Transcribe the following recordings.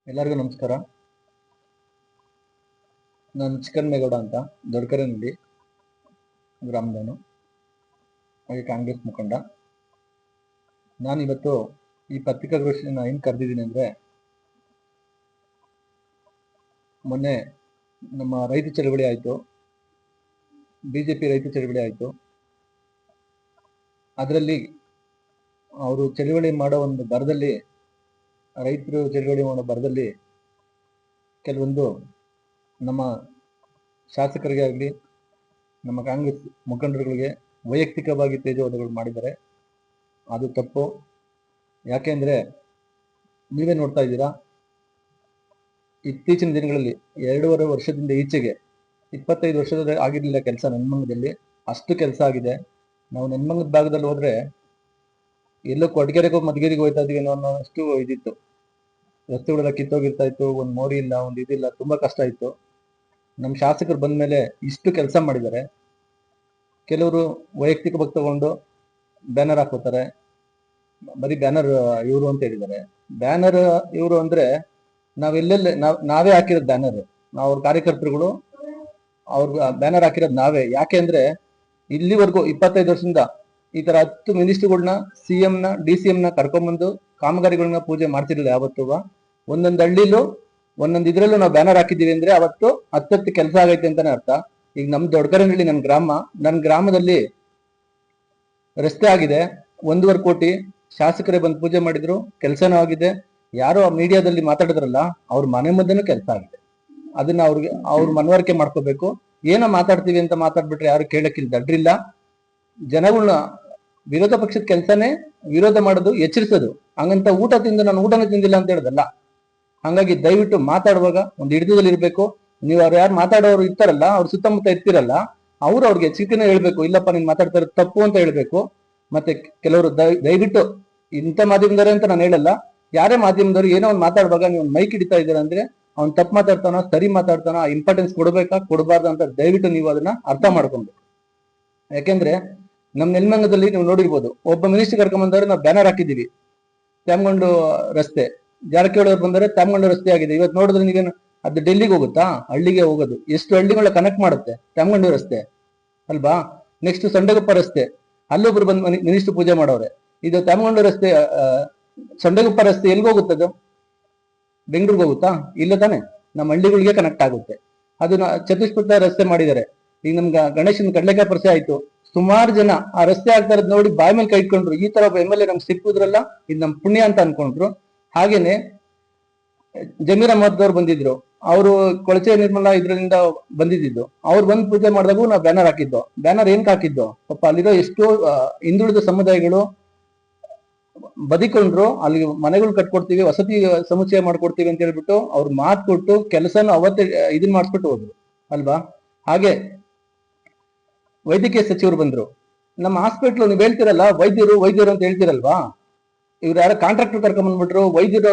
ಎಲ್ಲರಿಗೂ ನಮಸ್ಕಾರ. ನಾನು ಚಿಕನ್ ಮೇಗೌಡ ಅಂತ, ದೊಡ್ಡಕರನಹಳ್ಳಿ ಗ್ರಾಮದವನು, ಹಾಗೆ ಕಾಂಗ್ರೆಸ್ ಮುಖಂಡ. ನಾನಿವತ್ತು ಈ ಪತ್ರಿಕಾಗೋಷ್ಠಿನ ಏನು ಕರೆದಿದ್ದೀನಿ ಅಂದರೆ, ಮೊನ್ನೆ ನಮ್ಮ ರೈತ ಚಳವಳಿ ಆಯಿತು, BJP ರೈತ ಚಳವಳಿ ಆಯಿತು. ಅದರಲ್ಲಿ ಅವರು ಚಳವಳಿ ಮಾಡೋ ಒಂದು ಬರದಲ್ಲಿ, ರೈತರು ಚಳವಳಿ ಮಾಡೋ ಬರದಲ್ಲಿ ಕೆಲವೊಂದು ನಮ್ಮ ಶಾಸಕರಿಗೆ ಆಗಲಿ ನಮ್ಮ ಕಾಂಗ್ರೆಸ್ ಮುಖಂಡರುಗಳಿಗೆ ವೈಯಕ್ತಿಕವಾಗಿ ತೇಜೋವಧೆಗಳು ಮಾಡಿದ್ದಾರೆ. ಅದು ತಪ್ಪು. ಯಾಕೆಂದರೆ ನೀವೇ ನೋಡ್ತಾ ಇದ್ದೀರಾ, ಇತ್ತೀಚಿನ ದಿನಗಳಲ್ಲಿ 2.5 ವರ್ಷದಿಂದ ಈಚೆಗೆ 25 ವರ್ಷದ ಆಗಿರಲಿಲ್ಲ ಕೆಲಸ ನೆನ್ಮಂಗದಲ್ಲಿ. ಅಷ್ಟು ಕೆಲಸ ಆಗಿದೆ. ನಾವು ನೆನ್ಮಂಗದ ಭಾಗದಲ್ಲಿ ಹೋದರೆ ಎಲ್ಲೋ ಕೊಡಗೆರೆಗೋ ಮಧುಗಿರಿಗೆ ಹೋಗ್ತಾ ಇದೀವಿ ಅನ್ನೋಷ್ಟು ಇದಿತ್ತು. ರಸ್ತೆಗಳೆಲ್ಲ ಕಿತ್ತೋಗಿರ್ತಾ ಇತ್ತು, ಒಂದು ಮೋರಿ ಇಲ್ಲ, ಒಂದು ಇದಿಲ್ಲ, ತುಂಬಾ ಕಷ್ಟ ಇತ್ತು. ನಮ್ಮ ಶಾಸಕರು ಬಂದ ಮೇಲೆ ಇಷ್ಟು ಕೆಲಸ ಮಾಡಿದ್ದಾರೆ. ಕೆಲವರು ವೈಯಕ್ತಿಕವಾಗಿ ತಗೊಂಡು ಬ್ಯಾನರ್ ಹಾಕೋತಾರೆ, ಬರೀ ಬ್ಯಾನರ್ ಇವರು ಅಂತ ಹೇಳಿದ್ದಾರೆ. ಬ್ಯಾನರ್ ಇವರು ಅಂದ್ರೆ ನಾವೇ ಹಾಕಿರೋದು ಬ್ಯಾನರ್, ನಾವು ಅವ್ರ ಕಾರ್ಯಕರ್ತರುಗಳು ಅವ್ರ ಬ್ಯಾನರ್ ಹಾಕಿರೋದು ನಾವೇ. ಯಾಕೆ ಅಂದ್ರೆ ಇಲ್ಲಿವರೆಗೂ 25 ವರ್ಷದಿಂದ ಈ ತರ 10 ಮಿನಿಸ್ಟರ್ಗಳನ್ನ, CM ನ DCM ನ ಕರ್ಕೊಂಡ್ಬಂದು ಕಾಮಗಾರಿಗಳನ್ನ ಪೂಜೆ ಮಾಡ್ತಿರ್ಲಿಲ್ಲ ಯಾವತ್ತೂ. ಒಂದೊಂದು ಹಳ್ಳಿಲೂ ಒಂದೊಂದು ಇದ್ರಲ್ಲೂ ನಾವು ಬ್ಯಾನರ್ ಹಾಕಿದೀವಿ ಅಂದ್ರೆ ಅವತ್ತು 10 ಕೆಲಸ ಆಗೈತೆ ಅಂತಾನೆ ಅರ್ಥ. ಈಗ ನಮ್ ದೊಡ್ಡಕರನಹಳ್ಳಿ ನನ್ನ ಗ್ರಾಮದಲ್ಲಿ ರಸ್ತೆ ಆಗಿದೆ, 1.5 ಕೋಟಿ ಶಾಸಕರೇ ಬಂದು ಪೂಜೆ ಮಾಡಿದ್ರು, ಕೆಲಸನೂ ಆಗಿದೆ. ಯಾರೋ ಮೀಡಿಯಾದಲ್ಲಿ ಮಾತಾಡಿದ್ರಲ್ಲ, ಅವ್ರ ಮನೆ ಮಧ್ಯನೂ ಕೆಲಸ ಆಗಿದೆ. ಅದನ್ನ ಅವ್ರ ಮನವರಿಕೆ ಮಾಡ್ಕೋಬೇಕು. ಏನೋ ಮಾತಾಡ್ತೀವಿ ಅಂತ ಮಾತಾಡ್ಬಿಟ್ರೆ ಯಾರು ಕೇಳಕ್ಕಿಲ್ಲ, ದಡ್ರಿಲ್ಲ. ಜನಗಳನ್ನ ವಿರೋಧ ಪಕ್ಷದ ಕೆಲಸನೇ ವಿರೋಧ ಮಾಡೋದು, ಎಚ್ಚರಿಸೋದು. ಹಂಗಂತ ನಾನು ಊಟನೂ ತಿಂದಿಲ್ಲ ಅಂತ ಹೇಳೋದಲ್ಲ. ಹಂಗಾಗಿ ದಯವಿಟ್ಟು ಮಾತಾಡುವಾಗ ಒಂದು ಹಿಡಿತದಲ್ಲಿ ಇರ್ಬೇಕು. ನೀವು ಅವ್ರು ಯಾರು ಮಾತಾಡೋರು ಇರ್ತಾರಲ್ಲ, ಅವ್ರ ಸುತ್ತಮುತ್ತ ಇರ್ತಿರಲ್ಲ, ಅವ್ರಿಗೆ ಎಚ್ಚರಿಕೆನೇ ಹೇಳ್ಬೇಕು, ಇಲ್ಲಪ್ಪ ನೀನ್ ಮಾತಾಡ್ತಾ ಇರೋದು ತಪ್ಪು ಅಂತ ಹೇಳ್ಬೇಕು. ಮತ್ತೆ ಕೆಲವರು ದಯವಿಟ್ಟು ಇಂಥ ಮಾಧ್ಯಮದವರೇ ಅಂತ ನಾನು ಹೇಳಲ್ಲ, ಯಾರೇ ಮಾಧ್ಯಮದವರು ಏನೋ ಒಂದು ಮಾತಾಡುವಾಗ ನೀವು ಮೈಕ್ ಹಿಡಿತಾ ಇದ್ದೀರ ಅಂದ್ರೆ ಅವ್ನು ತಪ್ಪು ಮಾತಾಡ್ತಾನೋ ಸರಿ ಮಾತಾಡ್ತಾನೋ, ಇಂಪಾರ್ಟೆನ್ಸ್ ಕೊಡ್ಬೇಕಾ ಕೊಡಬಾರ್ದು ಅಂತ ದಯವಿಟ್ಟು ನೀವು ಅದನ್ನ ಅರ್ಥ ಮಾಡ್ಕೊಬೇಕು. ಯಾಕೆಂದ್ರೆ ನಮ್ ನೆಲಮಂಗಲದಲ್ಲಿ ನೀವು ನೋಡಿರ್ಬೋದು, ಒಬ್ಬ ಮಿನಿಸ್ಟರ್ ಕರ್ಕೊಂಡ್ಬಂದವ್ರೆ ನಾವು ಬ್ಯಾನರ್ ಹಾಕಿದೀವಿ. ತ್ಯಾಮಗೊಂಡು ರಸ್ತೆ, ಜಾರಕಿಹೊಳಿ ಅವ್ರು ಬಂದರೆ ತ್ಯಾಮಗೊಂಡು ರಸ್ತೆ ಆಗಿದೆ. ಇವತ್ತು ನೋಡಿದ್ರೆ ನೀವೇನು ಅದು ಡೆಲ್ಲಿಗೆ ಹೋಗುತ್ತಾ? ಹಳ್ಳಿಗೆ ಹೋಗೋದು. ಎಷ್ಟು ಹಳ್ಳಿಗಳ ಕನೆಕ್ಟ್ ಮಾಡುತ್ತೆ ತ್ಯಾಮಗೊಂಡು ರಸ್ತೆ ಅಲ್ವಾ? ನೆಕ್ಸ್ಟ್ ಸಂಡಗಪ್ಪ ರಸ್ತೆ, ಅಲ್ಲೊಬ್ರು ಬಂದು ಮಿನಿಸ್ಟರ್ ಪೂಜೆ ಮಾಡೋರೆ. ಇದು ತ್ಯಾಮಗೊಂಡು ರಸ್ತೆ, ಸಂಡಗಪ್ಪ ರಸ್ತೆ ಎಲ್ಗೆ ಹೋಗುತ್ತದು? ಬೆಂಗಳೂರಿಗೆ ಹೋಗುತ್ತಾ? ಇಲ್ಲ ತಾನೆ, ನಮ್ಮ ಹಳ್ಳಿಗಳಿಗೆ ಕನೆಕ್ಟ್ ಆಗುತ್ತೆ. ಅದನ್ನ ಚತುಷ್ಪಥ ರಸ್ತೆ ಮಾಡಿದ್ದಾರೆ. ಈಗ ನಮ್ಗೆ ಗಣೇಶನ್ ಕಡ್ಲೆಕಾಯಿ ಪರಿಚಯ ಆಯ್ತು, ಸುಮಾರು ಜನ ಆ ರಸ್ತೆ ಆಗ್ತಾ ಇರೋದ್ ನೋಡಿ ಬಾಯಿ ಮೇಲೆ ಕೈ ಇಟ್ಕೊಂಡ್ರು. ಈ ತರ ಒಬ್ಬ MLA ನಮ್ಗೆ ಸಿಕ್ಕುದ್ರಲ್ಲ, ಇದು ನಮ್ ಪುಣ್ಯ ಅಂತ ಅನ್ಕೊಂಡ್ರು. ಹಾಗೇನೆ ಜಮೀರ್ ಅಹಮದ್ ಅವ್ರು ಬಂದಿದ್ರು, ಅವರು ಕೊಳಚೆ ನಿರ್ಮಲಾ ಇದ್ರಿಂದ ಬಂದಿದ್ದು. ಅವ್ರು ಬಂದು ಪೂಜೆ ಮಾಡಿದಾಗೂ ನಾವು ಬ್ಯಾನರ್ ಹಾಕಿದ್ದು. ಬ್ಯಾನರ್ ಏನ್ಕ್ ಹಾಕಿದ್ದು? ಪಾಪ ಅಲ್ಲಿರೋ ಎಷ್ಟೋ ಹಿಂದುಳಿದ ಸಮುದಾಯಗಳು ಬದಿಕೊಂಡ್ರು, ಅಲ್ಲಿ ಮನೆಗಳು ಕಟ್ಕೊಡ್ತೀವಿ, ವಸತಿ ಸಮುಚ್ಚಯ ಮಾಡ್ಕೊಡ್ತೀವಿ ಅಂತ ಹೇಳ್ಬಿಟ್ಟು ಅವ್ರು ಮಾತು ಕೊಟ್ಟು ಕೆಲಸನ ಅವತ್ತೇ ಇದನ್ ಮಾಡಿಸ್ಬಿಟ್ಟು ಹೋದ್ರು ಅಲ್ವಾ? ಹಾಗೆ ವೈದ್ಯಕೀಯ ಸಚಿವರು ಬಂದ್ರು. ನಮ್ಮ ಹಾಸ್ಪಿಟ್ಲು ನೀವು ಹೇಳ್ತಿರಲ್ಲ, ವೈದ್ಯರು ಅಂತ ಹೇಳ್ತಿರಲ್ವಾ? ಇವ್ರು ಯಾರೋ ಕಾಂಟ್ರಾಕ್ಟರ್ ಕರ್ಕೊಂಡ್ಬಂದ್ಬಿಟ್ರು, ವೈದ್ಯರು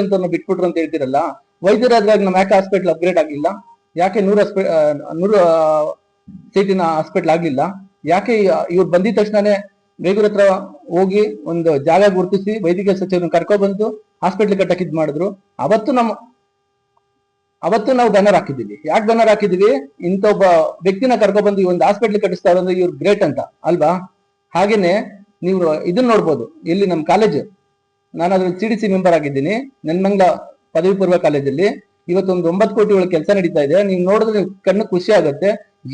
ಅಂತ ಬಿಟ್ಬಿಟ್ರು ಅಂತ ಹೇಳ್ತಿರಲ್ಲ. ವೈದ್ಯರಾದ್ರಾಗ ನಮ್ಮ ಯಾಕೆ ಹಾಸ್ಪಿಟ್ಲ್ ಅಪ್ಗ್ರೇಡ್ ಆಗ್ಲಿಲ್ಲ? ಯಾಕೆ 100 ಸೀಟಿನ ಹಾಸ್ಪಿಟ್ಲ್ ಆಗ್ಲಿಲ್ಲ? ಯಾಕೆ ಇವ್ರು ಬಂದಿದ ತಕ್ಷಣನೇ ಬೇಗೂರ್ ಹತ್ರ ಹೋಗಿ ಒಂದು ಜಾಗ ಗುರುತಿಸಿ ವೈದ್ಯಕೀಯ ಸಚಿವರನ್ನ ಕರ್ಕೊಬಂದು ಹಾಸ್ಪಿಟ್ಲ್ ಕಟ್ಟಕ್ಕೆ ಇದ್ ಮಾಡಿದ್ರು. ಅವತ್ತು ನಾವು ಬ್ಯಾನರ್ ಹಾಕಿದ್ದೀವಿ. ಯಾಕೆ ಬ್ಯಾನರ್ ಹಾಕಿದೀವಿ? ಇಂಥ ಒಬ್ಬ ವ್ಯಕ್ತಿನ ಕರ್ಕೊಬಂದು ಈ ಒಂದು ಹಾಸ್ಪಿಟ್ಲ್ ಕಟ್ಟಿಸ್ತಾ ಅಂದ್ರೆ ಇವ್ರು ಗ್ರೇಟ್ ಅಂತ ಅಲ್ವಾ? ಹಾಗೇನೆ ನೀವು ಇದನ್ನ ನೋಡ್ಬೋದು, ಇಲ್ಲಿ ನಮ್ಮ ಕಾಲೇಜ್, ನಾನು ಅದ್ರಲ್ಲಿ CDC ಮೆಂಬರ್ ಆಗಿದ್ದೀನಿ, ನೆನ್ಮಂಗ್ಲ ಪದವಿ ಪೂರ್ವ ಕಾಲೇಜಲ್ಲಿ. ಇವತ್ತೊಂದು 9 ಕೋಟಿ ಒಳಗೆ ಕೆಲಸ ನಡೀತಾ ಇದೆ. ನೀವು ನೋಡಿದ್ರೆ ಕಣ್ಣು ಖುಷಿ ಆಗುತ್ತೆ.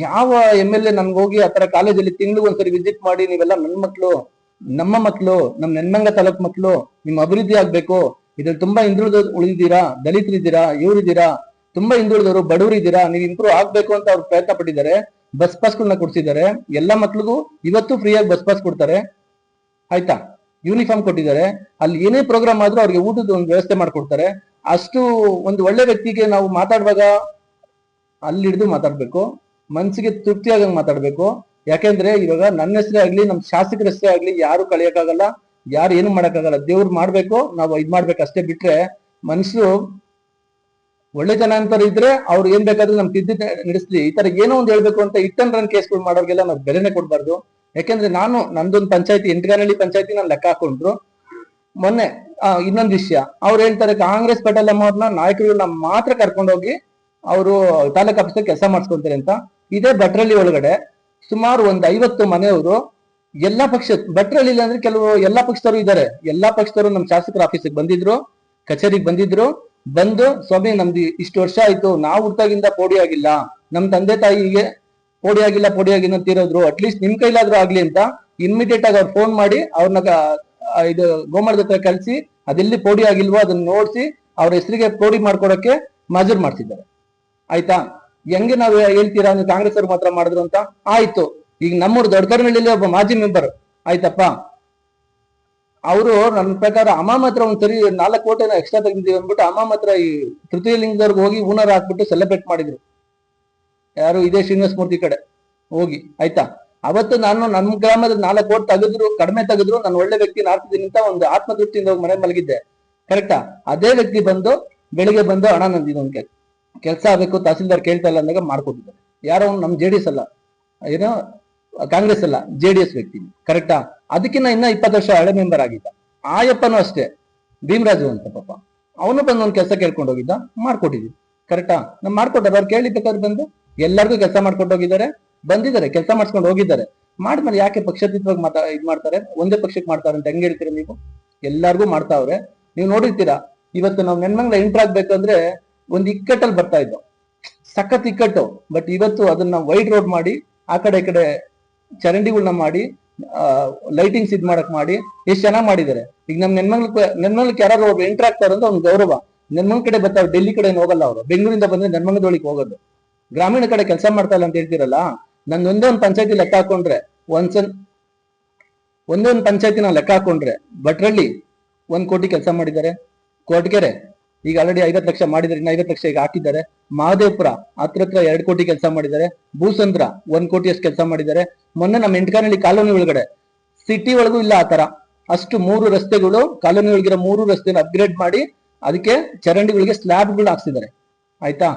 ಯಾವ MLA ನಮ್ಗೆ ಹೋಗಿ ಆತರ ಕಾಲೇಜಲ್ಲಿ ತಿಂಗ್ಳಿಗೆ ಒಂದ್ಸರಿ ವಿಸಿಟ್ ಮಾಡಿ, ನೀವೆಲ್ಲ ನಮ್ಮ ಮಕ್ಕಳು, ನಮ್ಮ ನೆನ್ಮಂಗ ತಾಲೂಕ್ ಮಕ್ಕಳು, ನಿಮ್ಮ ಅಭಿವೃದ್ಧಿ ಆಗ್ಬೇಕು, ಇದ್ರಲ್ಲಿ ತುಂಬಾ ಉಳಿದಿದ್ದೀರಾ, ದಲಿತರಿದ್ದೀರಾ, ಇವರಿದ್ದೀರಾ, ತುಂಬಾ ಹಿಂದುಳಿದವರು, ಬಡವರು ಇದ್ದೀರಾ, ನೀವು ಇಂಪ್ರೂವ್ ಆಗ್ಬೇಕು ಅಂತ ಅವ್ರು ಪ್ರಯತ್ನ ಪಟ್ಟಿದ್ದಾರೆ. ಬಸ್ ಪಾಸ್ಗಳನ್ನ ಕೊಡ್ಸಿದ್ದಾರೆ. ಎಲ್ಲ ಮಕ್ಳಿಗೂ ಇವತ್ತು ಫ್ರೀಯಾಗಿ ಬಸ್ ಪಾಸ್ ಕೊಡ್ತಾರೆ, ಆಯ್ತಾ? ಯೂನಿಫಾರ್ಮ್ ಕೊಟ್ಟಿದ್ದಾರೆ. ಅಲ್ಲಿ ಏನೇ ಪ್ರೋಗ್ರಾಮ್ ಆದ್ರೂ ಅವ್ರಿಗೆ ಊಟದ ಒಂದು ವ್ಯವಸ್ಥೆ ಮಾಡ್ಕೊಡ್ತಾರೆ. ಅಷ್ಟು ಒಂದು ಒಳ್ಳೆ ವ್ಯಕ್ತಿಗೆ ನಾವು ಮಾತಾಡುವಾಗ ಅಲ್ಲಿ ಹಿಡಿದು ಮಾತಾಡ್ಬೇಕು, ಮನ್ಸಿಗೆ ತೃಪ್ತಿಯಾಗಂಗ್ ಮಾತಾಡ್ಬೇಕು. ಯಾಕೆಂದ್ರೆ ಇವಾಗ ನನ್ನ ಹೆಸರೇ ಆಗ್ಲಿ, ನಮ್ಮ ಶಾಸಕರ ಹೆಸರೇ ಆಗ್ಲಿ, ಯಾರು ಕಳಿಯಕ್ಕಾಗಲ್ಲ, ಯಾರು ಏನು ಮಾಡಕ್ಕಾಗಲ್ಲ. ದೇವ್ರು ಮಾಡ್ಬೇಕು, ನಾವು ಇದ್ ಮಾಡ್ಬೇಕು ಅಷ್ಟೇ. ಬಿಟ್ರೆ ಮನುಷ್ಯರು ಒಳ್ಳೆ ಜನ ಅಂತವ್ರು ಇದ್ರೆ ಅವ್ರು ಏನ್ ಬೇಕಾದ್ರೂ ನಮ್ ತಿದ್ದಿ ನಡೆಸ್ಲಿ. ಈ ತರ ಏನೋ ಒಂದು ಹೇಳ್ಬೇಕು ಅಂತ ಇಟ್ಟನ್ ರನ್ ಕೇಸ್ಗಳು ಮಾಡೋರ್ಗೆಲ್ಲ ನಾವು ಬೆಲೆನೆ ಕೊಡ್ಬಾರ್ದು. ಯಾಕೆಂದ್ರೆ ನಂದೊಂದು ಪಂಚಾಯತಿ, ಎಂಟಗಾನಹಳ್ಳಿ ಪಂಚಾಯತಿ ನಾನು ಲೆಕ್ಕ ಹಾಕೊಂಡ್ರು, ಮೊನ್ನೆ ಇನ್ನೊಂದು ವಿಷಯ, ಅವ್ರು ಹೇಳ್ತಾರೆ ಕಾಂಗ್ರೆಸ್ ಪಟೇಲ್ ಅವ್ರನ್ನ ನಾಯಕರುಗಳನ್ನ ಮಾತ್ರ ಕರ್ಕೊಂಡೋಗಿ ಅವರು ತಾಲೂಕ್ ಆಫೀಸ್ ಕೆಲಸ ಮಾಡಿಸ್ಕೊಂತಾರೆ ಅಂತ. ಇದೇ ಭಟ್ರಳ್ಳಿ ಒಳಗಡೆ ಸುಮಾರು ಒಂದು 50 ಮನೆಯವರು ಎಲ್ಲಾ ಪಕ್ಷ, ಭಟ್ರಳ್ಳಿ ಅಂದ್ರೆ ಕೆಲವು ಎಲ್ಲಾ ಪಕ್ಷದವರು ಇದ್ದಾರೆ, ಎಲ್ಲಾ ಪಕ್ಷದವರು ನಮ್ಮ ಶಾಸಕರ ಆಫೀಸಿಗೆ ಬಂದಿದ್ರು, ಕಚೇರಿಗೆ ಬಂದಿದ್ರು. ಬಂದು ಸ್ವಾಮಿ ನಮ್ದು ಇಷ್ಟು ವರ್ಷ ಆಯ್ತು, ನಾವು ಹುಟ್ಟಾಗಿಂದ ಪೋಡಿ ಆಗಿಲ್ಲ, ನಮ್ ತಂದೆ ತಾಯಿಗೆ ಪೋಡಿ ಆಗಿಲ್ಲ ಅಂತಿರೋದ್ರು, ಅಟ್ಲೀಸ್ಟ್ ನಿಮ್ ಕೈಲಾದ್ರೂ ಆಗ್ಲಿ ಅಂತ ಇಮಿಡಿಯೇಟ್ ಆಗಿ ಅವ್ರು ಫೋನ್ ಮಾಡಿ ಅವ್ರನ್ನ ಇದು ಗೋಮಾಳದ ಹತ್ರ ಕಳಿಸಿ ಅದೆಲ್ಲಿ ಪೋಡಿ ಆಗಿಲ್ವೋ ಅದನ್ನ ನೋಡಿಸಿ ಅವ್ರ ಹೆಸರಿಗೆ ಪೋಡಿ ಮಾಡ್ಕೊಡಕ್ಕೆ ಮಾಜೂರ್ ಮಾಡ್ತಿದ್ದಾರೆ. ಆಯ್ತಾ? ಹೆಂಗೆ ನಾವು ಹೇಳ್ತೀರಾ ನೀವು ಕಾಂಗ್ರೆಸ್ ಅವ್ರು ಮಾತ್ರ ಮಾಡಿದ್ರು ಅಂತ? ಆಯ್ತು, ಈಗ ನಮ್ಮೂರು ದೊಡ್ಡಕರ್ನಹಳ್ಳಿಯಲ್ಲಿ ಒಬ್ಬ ಮಾಜಿ ಮೆಂಬರ್ ಆಯ್ತಪ್ಪ, ಅವರು ನನ್ನ ಪ್ರಕಾರ ಅಮಾಮ್ ಹತ್ರ ಒಂದ್ಸರಿ 4 ಕೋಟಿ ಎಕ್ಸ್ಟ್ರಾ ತೆಗೆದಿದ್ದೀವಿ ಅಂದ್ಬಿಟ್ಟು ಅಮಾಮ್ ಹತ್ರ ಈ ತೃತೀಯ ಲಿಂಗದವ್ರಿಗೆ ಹೋಗಿ ಹೂನಾರ ಹಾಕ್ಬಿಟ್ಟು ಸೆಲೆಬ್ರೇಟ್ ಮಾಡಿದ್ರು. ಯಾರು ಇದೇ ಶ್ರೀನಿವಾಸ ಮೂರ್ತಿ ಕಡೆ ಹೋಗಿ. ಆಯ್ತಾ? ಅವತ್ತು ನಾನು ನಮ್ಮ ಗ್ರಾಮದ 4 ಕೋಟಿ ತೆಗೆದ್ರು, ಕಡಿಮೆ ತೆಗೆದ್ರು, ನಾನು ಒಳ್ಳೆ ವ್ಯಕ್ತಿ ನಾಡ್ತಿದ್ದೀನಿ ಅಂತ ಒಂದು ಆತ್ಮತೃಪ್ತಿಯಿಂದ ಹೋಗಿ ಮನೆ ಮಲಗಿದ್ದೆ. ಕರೆಕ್ಟಾ? ಅದೇ ವ್ಯಕ್ತಿ ಬಂದು ಬೆಳಿಗ್ಗೆ ಬಂದು ಹಣ ನಂದಿದೊಂದು ಕೆಲಸ ಆಗ್ಬೇಕು ತಹಸೀಲ್ದಾರ್ ಕೇಳ್ತಾ ಇಲ್ಲ ಅಂದಾಗ ಮಾಡ್ಕೊಟ್ಟಿದ್ದಾರೆ. ಯಾರೋ ನಮ್ JDS ಅಲ್ಲ, ಏನೋ ಕಾಂಗ್ರೆಸ್ ಅಲ್ಲ, JDS ವ್ಯಕ್ತಿ. ಕರೆಕ್ಟಾ? ಅದಕ್ಕಿಂತ ಇನ್ನ 20 ವರ್ಷ ಹಳೆ ಮೆಂಬರ್ ಆಗಿದ್ದ ಆಯಪ್ಪನೂ ಅಷ್ಟೇ, ಭೀಮರಾಜು ಅಂತ ಪಾಪ, ಅವನು ಬಂದು ಒಂದು ಕೆಲಸ ಕೇಳ್ಕೊಂಡು ಹೋಗಿದ್ದ, ಮಾಡ್ಕೊಟ್ಟಿದ್ವಿ. ಕರೆಕ್ಟಾ? ನಮ್ ಮಾಡ್ಕೊಟ್ಟಾರ, ಅವ್ರು ಕೇಳಿಬೇಕಾದ್ರೆ ಬಂದು ಎಲ್ಲರಿಗೂ ಕೆಲಸ ಮಾಡ್ಕೊಂಡು ಹೋಗಿದ್ದಾರೆ, ಬಂದಿದ್ದಾರೆ, ಕೆಲಸ ಮಾಡ್ಸ್ಕೊಂಡು ಹೋಗಿದ್ದಾರೆ. ಮಾಡಿದ್ಮೇಲೆ ಯಾಕೆ ಪಕ್ಷಾತೀತವಾಗಿ ಇದ್ ಮಾಡ್ತಾರೆ, ಒಂದೇ ಪಕ್ಷಕ್ಕೆ ಮಾಡ್ತಾರೆ ಅಂತ ಹೆಂಗ್ ಹೇಳ್ತೀರಾ ನೀವು? ಎಲ್ಲಾರ್ಗು ಮಾಡ್ತಾವ್ರೆ. ನೀವು ನೋಡಿರ್ತೀರಾ, ಇವತ್ತು ನಾವು ನೆನ್ಮಂಗ್ಲ ಎಂಟ್ರ್ ಆಗ್ಬೇಕಂದ್ರೆ ಒಂದು ಇಕ್ಕಟ್ಟಲ್ಲಿ ಬರ್ತಾ ಇದ್ದೋ, ಸಖತ್ ಇಕ್ಕಟ್ಟು. ಬಟ್ ಇವತ್ತು ಅದನ್ನ ವೈಡ್ ರೋಡ್ ಮಾಡಿ ಆ ಕಡೆ ಈ ಕಡೆ ಚರಂಡಿಗಳನ್ನ ಮಾಡಿ ಲೈಟಿಂಗ್ಸ್ ಇದ್ ಮಾಡಕ್ ಮಾಡಿ ಎಷ್ಟು ಚೆನ್ನಾಗಿ ಮಾಡಿದ್ದಾರೆ. ಈಗ ನಮ್ ನೆನ್ಮಂಗ್ಲಕ್ಕೆ ಯಾರು ಒಬ್ರು ಎಂಟ್ರ್ ಆಗ್ತಾರ ಅಂದ್ರೆ ಅವ್ನ ಗೌರವ. ನೆನ್ಮಂಗ್ ಕಡೆ ಬರ್ತಾವ್ರು, ಡೆಲ್ಲಿ ಕಡೆ ಹೋಗಲ್ಲ ಅವರು, ಬೆಂಗಳೂರಿಂದ ಬಂದ್ರೆ ನೆನ್ಮಂಗದೊಳಗೆ ಹೋಗೋದು. ಗ್ರಾಮೀಣ ಕಡೆ ಕೆಲಸ ಮಾಡ್ತಾ ಇಲ್ಲ ಅಂತ ಹೇಳ್ತಿರಲ್ಲ, ನಂದು ಒಂದೇ ಒಂದು ಪಂಚಾಯತಿ ಲೆಕ್ಕ ಹಾಕೊಂಡ್ರೆ ಒಂದೇ ಒಂದು ಪಂಚಾಯತಿನ ಲೆಕ್ಕ ಹಾಕೊಂಡ್ರೆ ಭಟ್ರಳ್ಳಿ 1 ಕೋಟಿ ಕೆಲಸ ಮಾಡಿದ್ದಾರೆ, ಕೊಟ್ಗೆರೆ ಈಗ ಆಲ್ರೆಡಿ 50 ಲಕ್ಷ ಮಾಡಿದ್ದಾರೆ, ಇನ್ನ 50 ಲಕ್ಷ ಈಗ ಹಾಕಿದ್ದಾರೆ, ಮಹದೇವಪುರ ಹತ್ರ 2 ಕೋಟಿ ಕೆಲಸ ಮಾಡಿದ್ದಾರೆ, ಭೂಸಂದ್ರ 1 ಕೋಟಿ ಅಷ್ಟು ಕೆಲಸ ಮಾಡಿದ್ದಾರೆ. ಮೊನ್ನೆ ನಮ್ಮ ಎಂಟಕಾನಹಳ್ಳಿ ಕಾಲೋನಿ ಒಳಗಡೆ ಸಿಟಿ ಒಳಗೂ ಇಲ್ಲ ಆ ತರ, ಅಷ್ಟು 3 ರಸ್ತೆಗಳು ಕಾಲೋನಿ ಒಳಗಿರೋ 3 ರಸ್ತೆನ ಅಪ್ಗ್ರೇಡ್ ಮಾಡಿ ಅದಕ್ಕೆ ಚರಂಡಿಗಳಿಗೆ ಸ್ಲ್ಯಾಬ್ಗಳು ಹಾಕ್ಸಿದ್ದಾರೆ. ಆಯ್ತಾ?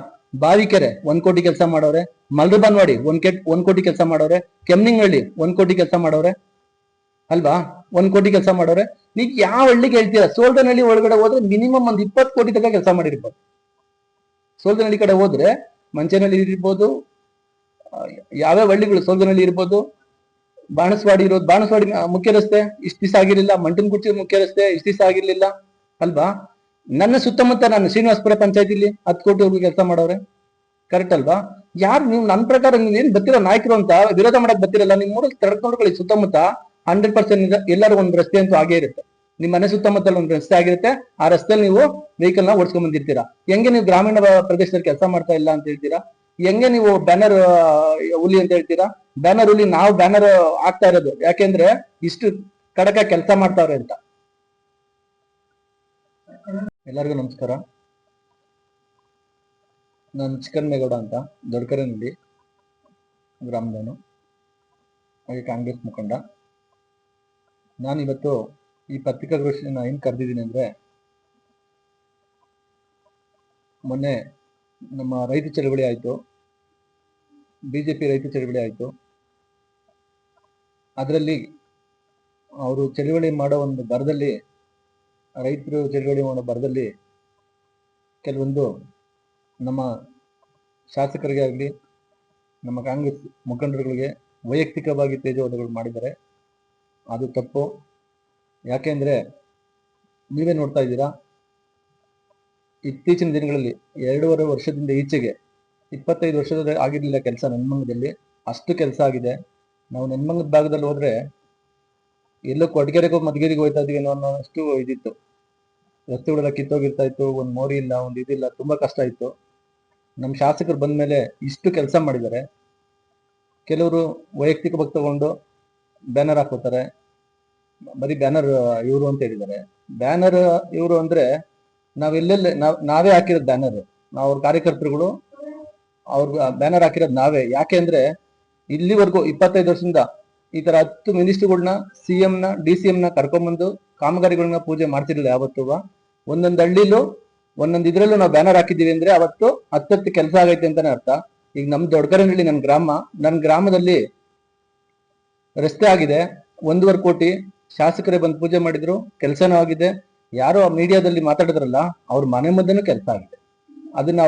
ಬಾವಿಕೆರೆ 1 ಕೋಟಿ ಕೆಲಸ ಮಾಡವ್ರೆ, ಮಲ್ರಬಾನ್ವಾಡಿ 1 ಕೋಟಿ ಕೆಲಸ ಮಾಡವ್ರೆ, ಕೆಮ್ನಿಂಗಹಳ್ಳಿ 1 ಕೋಟಿ ಕೆಲಸ ಮಾಡವ್ರೆ ಅಲ್ವಾ? 1 ಕೋಟಿ ಕೆಲಸ ಮಾಡವ್ರೆ. ನೀವ್ ಯಾವ ಹಳ್ಳಿಗೆ ಹೇಳ್ತೀರಾ? ಸೋಲ್ದನಹಳ್ಳಿ ಒಳಗಡೆ ಹೋದ್ರೆ ಮಿನಿಮಮ್ ಒಂದು 20 ಕೋಟಿ ತನಕ ಕೆಲಸ ಮಾಡಿರ್ಬೋದು. ಸೋಲ್ದನಹಳ್ಳಿ ಕಡೆ ಹೋದ್ರೆ ಮಂಚನಹಳ್ಳಿ ಇರ್ಬೋದು, ಯಾವ್ಯಾವ ಹಳ್ಳಿಗಳು, ಸೋಲ್ದನಹಳ್ಳಿ ಇರ್ಬೋದು, ಬಾಣಸ್ವಾಡಿ ಇರೋದು, ಬಾಣಸ್ವಾಡಿ ಮುಖ್ಯ ರಸ್ತೆ ಇಷ್ಟ ದಿವಸ ಆಗಿರ್ಲಿಲ್ಲ, ಮಂಟನಗುರ್ಚಿ ಮುಖ್ಯ ರಸ್ತೆ ಇಷ್ಟ ದಿವಸ ಆಗಿರ್ಲಿಲ್ಲ ಅಲ್ವಾ? ನನ್ನ ಸುತ್ತಮುತ್ತ ನಾನು ಶ್ರೀನಿವಾಸಪುರ ಪಂಚಾಯತಿಲಿ 10 ಕೋಟಿವರೆಗೂ ಕೆಲಸ ಮಾಡವ್ರೆ. ಕರೆಕ್ಟ್ ಅಲ್ವಾ? ಯಾರು ನೀವು ನನ್ನ ಪ್ರಕಾರ ನೀವು ಏನ್ ಬರ್ತಿರೋ ನಾಯಕರು ಅಂತ ವಿರೋಧ ಮಾಡಕ್ ಬರ್ತಿರಲ್ಲ, ನಿಮ್ ಊರಲ್ಲಿ ತಡ್ಕೊಂಡ್ಕೊಳ್ಳಿ. ಸುತ್ತಮುತ್ತ 100% ಎಲ್ಲರೂ ಒಂದು ರಸ್ತೆ ಅಂತೂ ಆಗೇ ಇರುತ್ತೆ. ನಿಮ್ ಮನೆ ಸುತ್ತಮುತ್ತಲು ಒಂದು ರಸ್ತೆ ಆಗಿರುತ್ತೆ, ಆ ರಸ್ತೆಯಲ್ಲಿ ನೀವು ವೆಹಿಕಲ್ ನ ಓಡಿಸ್ಕೊಂಡ್ ಬಂದಿರ್ತೀರಾ. ಹೆಂಗೆ ನೀವು ಗ್ರಾಮೀಣ ಪ್ರದೇಶದಲ್ಲಿ ಕೆಲಸ ಮಾಡ್ತಾ ಇಲ್ಲ ಅಂತ ಹೇಳ್ತೀರಾ? ಹೆಂಗೆ ನೀವು ಬ್ಯಾನರ್ ಹುಲಿ ಅಂತ ಹೇಳ್ತೀರಾ? ಬ್ಯಾನರ್ ಹುಲಿ ನಾವು ಬ್ಯಾನರ್ ಆಗ್ತಾ ಇರೋದು ಯಾಕೆಂದ್ರೆ ಇಷ್ಟು ಕಡಕ ಕೆಲಸ ಮಾಡ್ತಾವ್ರೆ ಅಂತ. ಎಲ್ಲರಿಗೂ ನಮಸ್ಕಾರ. ನಾನು ಚಿಕ್ಕನ್ಮೇಗೌಡ ಅಂತ, ದೊಡ್ಡಕರನಹಳ್ಳಿ ಗ್ರಾಮದವನು, ಹಾಗೆ ಕಾಂಗ್ರೆಸ್ ಮುಖಂಡ. ನಾನಿವತ್ತು ಈ ಪತ್ರಿಕಾಗೋಷ್ಠಿನ ಏನ್ ಕರೆದಿದ್ದೀನಿ ಅಂದ್ರೆ, ಮೊನ್ನೆ ನಮ್ಮ ರೈತ ಚಳವಳಿ ಆಯ್ತು, ಬಿಜೆಪಿ ರೈತ ಚಳವಳಿ ಆಯ್ತು. ಅದರಲ್ಲಿ ಅವರು ಚಳವಳಿ ಮಾಡೋ ಒಂದು ಬರದಲ್ಲಿ, ರೈತರು ಚಳವಳಿ ಮಾಡೋ ಬರದಲ್ಲಿ ಕೆಲವೊಂದು ನಮ್ಮ ಶಾಸಕರಿಗೆ ಆಗಲಿ ನಮ್ಮ ಕಾಂಗ್ರೆಸ್ ಮುಖಂಡರುಗಳಿಗೆ ವೈಯಕ್ತಿಕವಾಗಿ ತೇಜೋವಧೆಗಳು ಮಾಡಿದ್ದಾರೆ. ಅದು ತಪ್ಪು. ಯಾಕೆಂದ್ರೆ ನೀವೇ ನೋಡ್ತಾ ಇದ್ದೀರಾ, ಇತ್ತೀಚಿನ ದಿನಗಳಲ್ಲಿ 2.5 ವರ್ಷದಿಂದ ಈಚೆಗೆ 25 ವರ್ಷದ ಆಗಿರ್ಲಿಲ್ಲ ಕೆಲಸ ನೆನ್ಮಂಗದಲ್ಲಿ, ಅಷ್ಟು ಕೆಲಸ ಆಗಿದೆ. ನಾವು ನೆನ್ಮಂಗದ ಭಾಗದಲ್ಲಿ ಹೋದ್ರೆ ಎಲ್ಲೋ ಕೊಡ್ಗೆರೆಗೋ ಮಧುಗಿರಿಗೆ ಹೋಗ್ತಾ ಇದೀವಿ ಅನ್ನೋಷ್ಟು ಇದಿತ್ತು. ರಸ್ತೆಗಳೆಲ್ಲ ಕಿತ್ತೋಗಿರ್ತಾ ಇತ್ತು, ಒಂದು ಮೋರಿ ಇಲ್ಲ, ಒಂದು ಇದಿಲ್ಲ, ತುಂಬಾ ಕಷ್ಟ ಇತ್ತು. ನಮ್ಮ ಶಾಸಕರು ಬಂದ ಮೇಲೆ ಇಷ್ಟು ಕೆಲಸ ಮಾಡಿದ್ದಾರೆ. ಕೆಲವರು ವೈಯಕ್ತಿಕವಾಗಿ ತಗೊಂಡು ಬ್ಯಾನರ್ ಹಾಕೋತಾರೆ, ಬರೀ ಬ್ಯಾನರ್ ಇವರು ಅಂತ ಹೇಳಿದ್ದಾರೆ. ಬ್ಯಾನರ್ ಇವರು ಅಂದ್ರೆ ನಾವೇ ಹಾಕಿರೋದು ಬ್ಯಾನರ್, ನಾವು ಅವ್ರ ಕಾರ್ಯಕರ್ತರುಗಳು ಅವ್ರ ಬ್ಯಾನರ್ ಹಾಕಿರೋದು ನಾವೇ. ಯಾಕೆ ಅಂದ್ರೆ ಇಲ್ಲಿವರೆಗೂ 25 ವರ್ಷದಿಂದ ಈ ತರ 10 ಮಿನಿಸ್ಟ್ರುಗಳನ್ನ, CM ನ DCM ನ ಕರ್ಕೊಂಡ್ಬಂದು ಕಾಮಗಾರಿಗಳನ್ನ ಪೂಜೆ ಮಾಡ್ತಿರ್ಲಿಲ್ಲ ಯಾವತ್ತೂ. ಒಂದೊಂದು ಹಳ್ಳಿಲೂ ಒಂದೊಂದು ಇದ್ರಲ್ಲೂ ನಾವು ಬ್ಯಾನರ್ ಹಾಕಿದೀವಿ ಅಂದ್ರೆ ಅವತ್ತು 10 ಕೆಲಸ ಆಗೈತೆ ಅಂತಾನೆ ಅರ್ಥ. ಈಗ ನಮ್ ದೊಡ್ಡಕರನಹಳ್ಳಿ ನನ್ನ ಗ್ರಾಮದಲ್ಲಿ ರಸ್ತೆ ಆಗಿದೆ 1.5 ಕೋಟಿ, ಶಾಸಕರೇ ಬಂದು ಪೂಜೆ ಮಾಡಿದ್ರು, ಕೆಲಸನೂ ಆಗಿದೆ. ಯಾರೋ ಮೀಡಿಯಾದಲ್ಲಿ ಮಾತಾಡಿದ್ರಲ್ಲ, ಅವ್ರ ಮನೆ ಮುಂದೆನೂ ಕೆಲಸ ಆಗಿದೆ. ಅದನ್ನ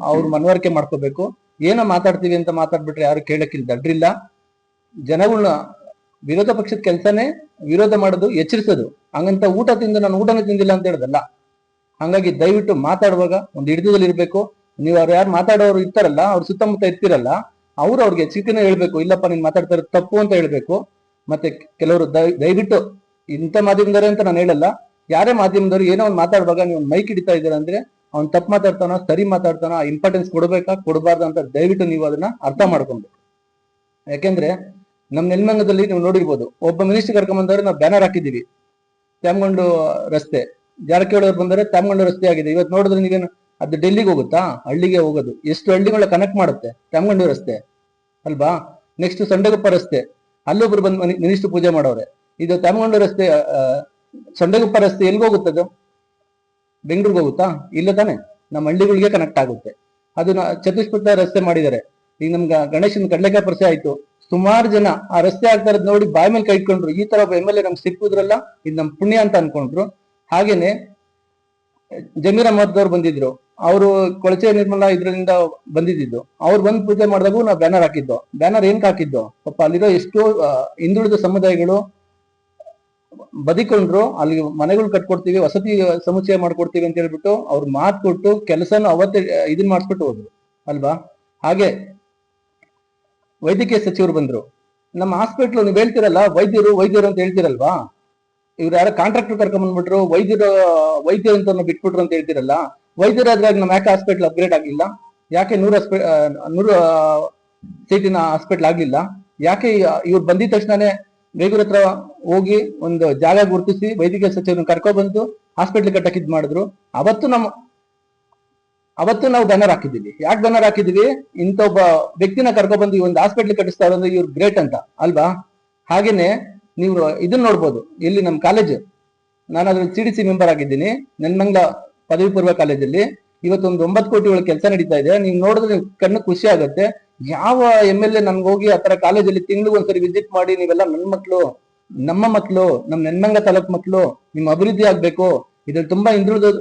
ಅವ್ರ ಮನವರಿಕೆ ಮಾಡ್ಕೋಬೇಕು. ಏನೋ ಮಾತಾಡ್ತೀವಿ ಅಂತ ಮಾತಾಡ್ಬಿಟ್ರೆ ಯಾರು ಕೇಳಕ್ಕಿಲ್ಲ, ದಡ್ರಿಲ್ಲ. ಜನಗಳನ್ನ ವಿರೋಧ ಪಕ್ಷದ ಕೆಲಸನೇ ವಿರೋಧ ಮಾಡೋದು, ಎಚ್ಚರಿಸೋದು. ಹಂಗಂತ ಊಟ ತಿಂದು ನಾನು ಊಟನೇ ತಿಂದಿಲ್ಲ ಅಂತ ಹೇಳೋದಲ್ಲ. ಹಂಗಾಗಿ ದಯವಿಟ್ಟು ಮಾತಾಡುವಾಗ ಒಂದು ಹಿಡಿತದಲ್ಲಿ ಇರ್ಬೇಕು. ನೀವು ಅವ್ರು ಯಾರು ಮಾತಾಡೋರು ಇರ್ತಾರಲ್ಲ, ಅವ್ರ ಸುತ್ತಮುತ್ತ ಇರ್ತಿರಲ್ಲ, ಅವ್ರಿಗೆ ಎಚ್ಚರಿಕೆನೇ ಹೇಳ್ಬೇಕು. ಇಲ್ಲಪ್ಪ ನೀನ್ ಮಾತಾಡ್ತಾ ಇರೋದು ತಪ್ಪು ಅಂತ ಹೇಳ್ಬೇಕು. ಮತ್ತೆ ಕೆಲವರು ದಯವಿಟ್ಟು ಇಂಥ ಮಾಧ್ಯಮದವರೇ ಅಂತ ನಾನು ಹೇಳಲ್ಲ, ಯಾರೇ ಮಾಧ್ಯಮದವರು ಏನೋ ಒಂದು ಮಾತಾಡುವಾಗ ನೀವು ಮೈಕ್ ಹಿಡಿತಾ ಇದ್ದೀರ ಅಂದ್ರೆ ಅವ್ನು ತಪ್ಪು ಮಾತಾಡ್ತಾನೋ ಸರಿ ಮಾತಾಡ್ತಾನೋ ಇಂಪಾರ್ಟೆನ್ಸ್ ಕೊಡ್ಬೇಕಾ ಕೊಡಬಾರ್ದು ಅಂತ ದಯವಿಟ್ಟು ನೀವು ಅದನ್ನ ಅರ್ಥ ಮಾಡ್ಕೊಬೇಕು. ಯಾಕೆಂದ್ರೆ ನಮ್ ನೆಲಮಂಗಲದಲ್ಲಿ ನೀವು ನೋಡಿರ್ಬೋದು, ಒಬ್ಬ ಮಿನಿಸ್ಟರ್ ಕರ್ಕೊಂಡ್ಬಂದವ್ರೆ ನಾವು ಬ್ಯಾನರ್ ಹಾಕಿದೀವಿ. ತ್ಯಾಮಗೊಂಡು ರಸ್ತೆ, ಜಾರಕಿಹೊಳಿ ಅವ್ರು ಬಂದರೆ ತ್ಯಾಮಗೊಂಡು ರಸ್ತೆ ಆಗಿದೆ. ಇವತ್ತು ನೋಡಿದ್ರೆ ನೀವೇನು ಅದು ಡೆಲ್ಲಿಗೆ ಹೋಗುತ್ತಾ? ಹಳ್ಳಿಗೆ ಹೋಗೋದು. ಎಷ್ಟು ಹಳ್ಳಿಗಳ ಕನೆಕ್ಟ್ ಮಾಡುತ್ತೆ ತ್ಯಾಮಗೊಂಡು ರಸ್ತೆ ಅಲ್ವಾ? ನೆಕ್ಸ್ಟ್ ಸಂಡಗಪ್ಪ ರಸ್ತೆ, ಅಲ್ಲೊಬ್ರು ಬಂದು ಮಿನಿಸ್ಟರ್ ಪೂಜೆ ಮಾಡೋರೆ. ಇದು ತ್ಯಾಮಗೊಂಡು ರಸ್ತೆ, ಸಂಡಗಪ್ಪ ರಸ್ತೆ ಎಲ್ಗೆ ಹೋಗುತ್ತದು? ಬೆಂಗಳೂರಿಗೆ ಹೋಗುತ್ತಾ? ಇಲ್ಲ ತಾನೆ, ನಮ್ಮ ಹಳ್ಳಿಗಳಿಗೆ ಕನೆಕ್ಟ್ ಆಗುತ್ತೆ. ಅದನ್ನ ಚತುಷ್ಪಥ ರಸ್ತೆ ಮಾಡಿದ್ದಾರೆ. ಈಗ ನಮ್ಗೆ ಗಣೇಶನ್ ಕಡ್ಲೆಕಾಯಿ ಪರಿಚಯ ಆಯ್ತು. ಸುಮಾರು ಜನ ಆ ರಸ್ತೆ ಆಗ್ತಾ ಇರೋದ್ ನೋಡಿ ಬಾಯಿ ಮೇಲೆ ಕೈ ಇಟ್ಕೊಂಡ್ರು. ಈ ತರ ಒಬ್ಬ MLA ನಮ್ಗೆ ಸಿಕ್ಕುದ್ರಲ್ಲ, ಇದು ನಮ್ ಪುಣ್ಯ ಅಂತ ಅನ್ಕೊಂಡ್ರು. ಹಾಗೇನೆ ಜಮೀರ್ ಅಹಮದ್ ಅವ್ರು ಬಂದಿದ್ರು, ಅವರು ಕೊಳಚೆ ನಿರ್ಮಲಾ ಇದ್ರಿಂದ ಬಂದಿದ್ದು. ಅವ್ರು ಬಂದು ಪೂಜೆ ಮಾಡಿದಾಗೂ ನಾವು ಬ್ಯಾನರ್ ಹಾಕಿದ್ದು. ಬ್ಯಾನರ್ ಏನ್ ಹಾಕಿದ್ದು? ಪಾಪ ಅಲ್ಲಿರೋ ಎಷ್ಟೋ ಹಿಂದುಳಿದ ಸಮುದಾಯಗಳು ಬದಿಕೊಂಡ್ರು. ಅಲ್ಲಿ ಮನೆಗಳು ಕಟ್ಕೊಡ್ತೀವಿ, ವಸತಿ ಸಮುಚ್ಚಯ ಮಾಡ್ಕೊಡ್ತೀವಿ ಅಂತ ಹೇಳ್ಬಿಟ್ಟು ಅವ್ರು ಮಾತು ಕೊಟ್ಟು ಕೆಲಸನ ಅವತ್ತೇ ಇದನ್ ಮಾಡಿಸ್ಬಿಟ್ಟು ಹೋದ್ರು ಅಲ್ವಾ? ಹಾಗೆ ವೈದ್ಯಕೀಯ ಸಚಿವರು ಬಂದ್ರು. ನಮ್ಮ ಹಾಸ್ಪಿಟ್ಲು ನೀವು ಹೇಳ್ತಿರಲ್ಲ, ವೈದ್ಯರು ಅಂತ ಹೇಳ್ತಿರಲ್ವಾ? ಇವ್ರು ಯಾರೋ ಕಾಂಟ್ರಾಕ್ಟರ್ ಕರ್ಕೊಂಡ್ಬಂದ್ಬಿಟ್ರು, ವೈದ್ಯರು ಅಂತ ಬಿಟ್ಬಿಟ್ರು ಅಂತ ಹೇಳ್ತಿರಲ್ಲ. ವೈದ್ಯರಾದ್ರಾಗ ನಮ್ಮ ಯಾಕೆ ಹಾಸ್ಪಿಟ್ಲ್ ಅಪ್ಗ್ರೇಡ್ ಆಗಿಲ್ಲ? ಯಾಕೆ 100 ಸೀಟಿನ ಹಾಸ್ಪಿಟ್ಲ್ ಆಗ್ಲಿಲ್ಲ? ಯಾಕೆ ಇವ್ರು ಬಂದಿದ ತಕ್ಷಣನೇ ಬೇಗೂರ್ ಹತ್ರ ಹೋಗಿ ಒಂದು ಜಾಗ ಗುರುತಿಸಿ ವೈದ್ಯಕೀಯ ಸಚಿವರನ್ನ ಕರ್ಕೊಬಂದು ಹಾಸ್ಪಿಟ್ಲ್ ಕಟ್ಟಕ್ಕೆ ಇದ್ ಮಾಡಿದ್ರು. ಅವತ್ತು ನಾವು ಬ್ಯಾನರ್ ಹಾಕಿದ್ದೀವಿ. ಯಾಕೆ ಬ್ಯಾನರ್ ಹಾಕಿದೀವಿ? ಇಂಥ ಒಬ್ಬ ವ್ಯಕ್ತಿನ ಕರ್ಕೊಬಂದು ಈ ಒಂದು ಹಾಸ್ಪಿಟ್ಲ್ ಕಟ್ಟಿಸ್ತಾ ಅಂದ್ರೆ ಇವ್ರು ಗ್ರೇಟ್ ಅಂತ ಅಲ್ವಾ? ಹಾಗೇನೆ ನೀವು ಇದನ್ನ ನೋಡ್ಬೋದು, ಇಲ್ಲಿ ನಮ್ಮ ಕಾಲೇಜ್, ನಾನು ಅದ್ರಲ್ಲಿ CDC ಮೆಂಬರ್ ಆಗಿದ್ದೀನಿ, ನೆಲಮಂಗಲ ಪದವಿ ಪೂರ್ವ ಕಾಲೇಜಲ್ಲಿ. ಇವತ್ತೊಂದು 9 ಕೋಟಿ ಒಳಗೆ ಕೆಲಸ ನಡೀತಾ ಇದೆ. ನೀವು ನೋಡಿದ್ರೆ ಕಣ್ಣು ಖುಷಿ ಆಗುತ್ತೆ. ಯಾವ MLA ನನ್ಗೆ ಹೋಗಿ ಆತರ ಕಾಲೇಜಲ್ಲಿ ತಿಂಗ್ಳಿಗೆ ಒಂದ್ಸರಿ ವಿಸಿಟ್ ಮಾಡಿ, ನೀವೆಲ್ಲ ನಮ್ಮ ಮಕ್ಕಳು, ನಮ್ಮ ನೆಲಮಂಗಲ ತಾಲೂಕ್ ಮಕ್ಕಳು, ನಿಮ್ ಅಭಿವೃದ್ಧಿ ಆಗ್ಬೇಕು, ಇದ್ರಲ್ಲಿ ತುಂಬಾ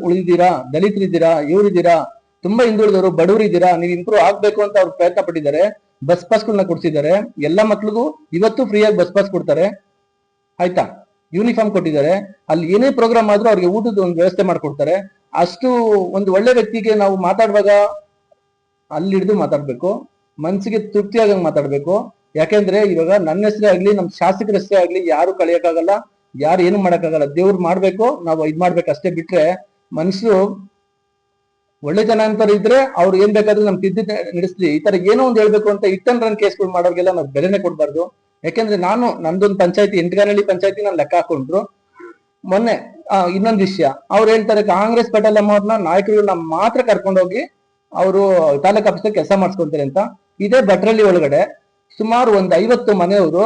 ಉಳಿದಿದ್ದೀರಾ, ದಲಿತರಿದ್ದೀರಾ, ಇವರಿದ್ದೀರಾ, ತುಂಬಾ ಹಿಂದುಳಿದವರು, ಬಡವರು ಇದ್ದೀರಾ, ನೀವು ಇಂಪ್ರೂವ್ ಆಗ್ಬೇಕು ಅಂತ ಅವ್ರು ಪ್ರಯತ್ನ ಪಟ್ಟಿದ್ದಾರೆ. ಬಸ್ ಪಾಸ್ಗಳನ್ನ ಕೊಡ್ಸಿದ್ದಾರೆ. ಎಲ್ಲಾ ಮಕ್ಳಿಗೂ ಇವತ್ತು ಫ್ರೀಯಾಗಿ ಬಸ್ ಪಾಸ್ ಕೊಡ್ತಾರೆ, ಆಯ್ತಾ? ಯೂನಿಫಾರ್ಮ್ ಕೊಟ್ಟಿದ್ದಾರೆ. ಅಲ್ಲಿ ಏನೇ ಪ್ರೋಗ್ರಾಮ್ ಆದ್ರೂ ಅವ್ರಿಗೆ ಊಟದ ಒಂದು ವ್ಯವಸ್ಥೆ ಮಾಡ್ಕೊಡ್ತಾರೆ. ಅಷ್ಟು ಒಂದು ಒಳ್ಳೆ ವ್ಯಕ್ತಿಗೆ ನಾವು ಮಾತಾಡುವಾಗ ಅಲ್ಲಿ ಹಿಡಿದು ಮಾತಾಡ್ಬೇಕು, ಮನ್ಸಿಗೆ ತೃಪ್ತಿಯಾಗಂಗ್ ಮಾತಾಡ್ಬೇಕು. ಯಾಕೆಂದ್ರೆ ಇವಾಗ ನನ್ನ ಹೆಸರೇ ಆಗ್ಲಿ, ನಮ್ ಶಾಸಕರ ಹೆಸರೇ ಆಗ್ಲಿ, ಯಾರು ಕಳಿಯಕ್ಕಾಗಲ್ಲ, ಯಾರು ಏನು ಮಾಡಕ್ಕಾಗಲ್ಲ. ದೇವ್ರು ಮಾಡ್ಬೇಕು, ನಾವು ಇದ್ ಮಾಡ್ಬೇಕು ಅಷ್ಟೇ. ಬಿಟ್ರೆ ಮನುಷ್ಯರು ಒಳ್ಳೆ ಜನ ಅಂತವ್ರು ಇದ್ರೆ ಅವ್ರು ಏನ್ ಬೇಕಾದ್ರೂ ನಮ್ ತಿದ್ದಿ ನಡೆಸ್ಲಿ. ಈ ತರ ಏನೋ ಒಂದು ಹೇಳ್ಬೇಕು ಅಂತ ರನ್ ಕೇಸ್ಗಳು ಮಾಡೋರ್ಗೆಲ್ಲ ನಾವು ಬೆಲೆನೆ ಕೊಡ್ಬಾರ್ದು. ಯಾಕೆಂದ್ರೆ ನಂದೊಂದು ಪಂಚಾಯತಿ, ಎಂಟಗಾನಹಳ್ಳಿ ಪಂಚಾಯತಿ ನಾನು ಲೆಕ್ಕ ಹಾಕೊಂಡ್ರು ಮೊನ್ನೆ. ಇನ್ನೊಂದು ವಿಷಯ, ಅವ್ರು ಹೇಳ್ತಾರೆ ಕಾಂಗ್ರೆಸ್ ಪಟೇಲಮ್ಮ ಅವ್ರನ್ನ ನಾಯಕರುಗಳನ್ನ ಮಾತ್ರ ಕರ್ಕೊಂಡೋಗಿ ಅವರು ತಾಲೂಕ್ ಆಫೀಸಲ್ಲಿ ಕೆಲಸ ಮಾಡಿಸ್ಕೊಂತಾರೆ ಅಂತ. ಇದೇ ಭಟ್ರಳ್ಳಿ ಒಳಗಡೆ ಸುಮಾರು ಒಂದು 50 ಮನೆಯವರು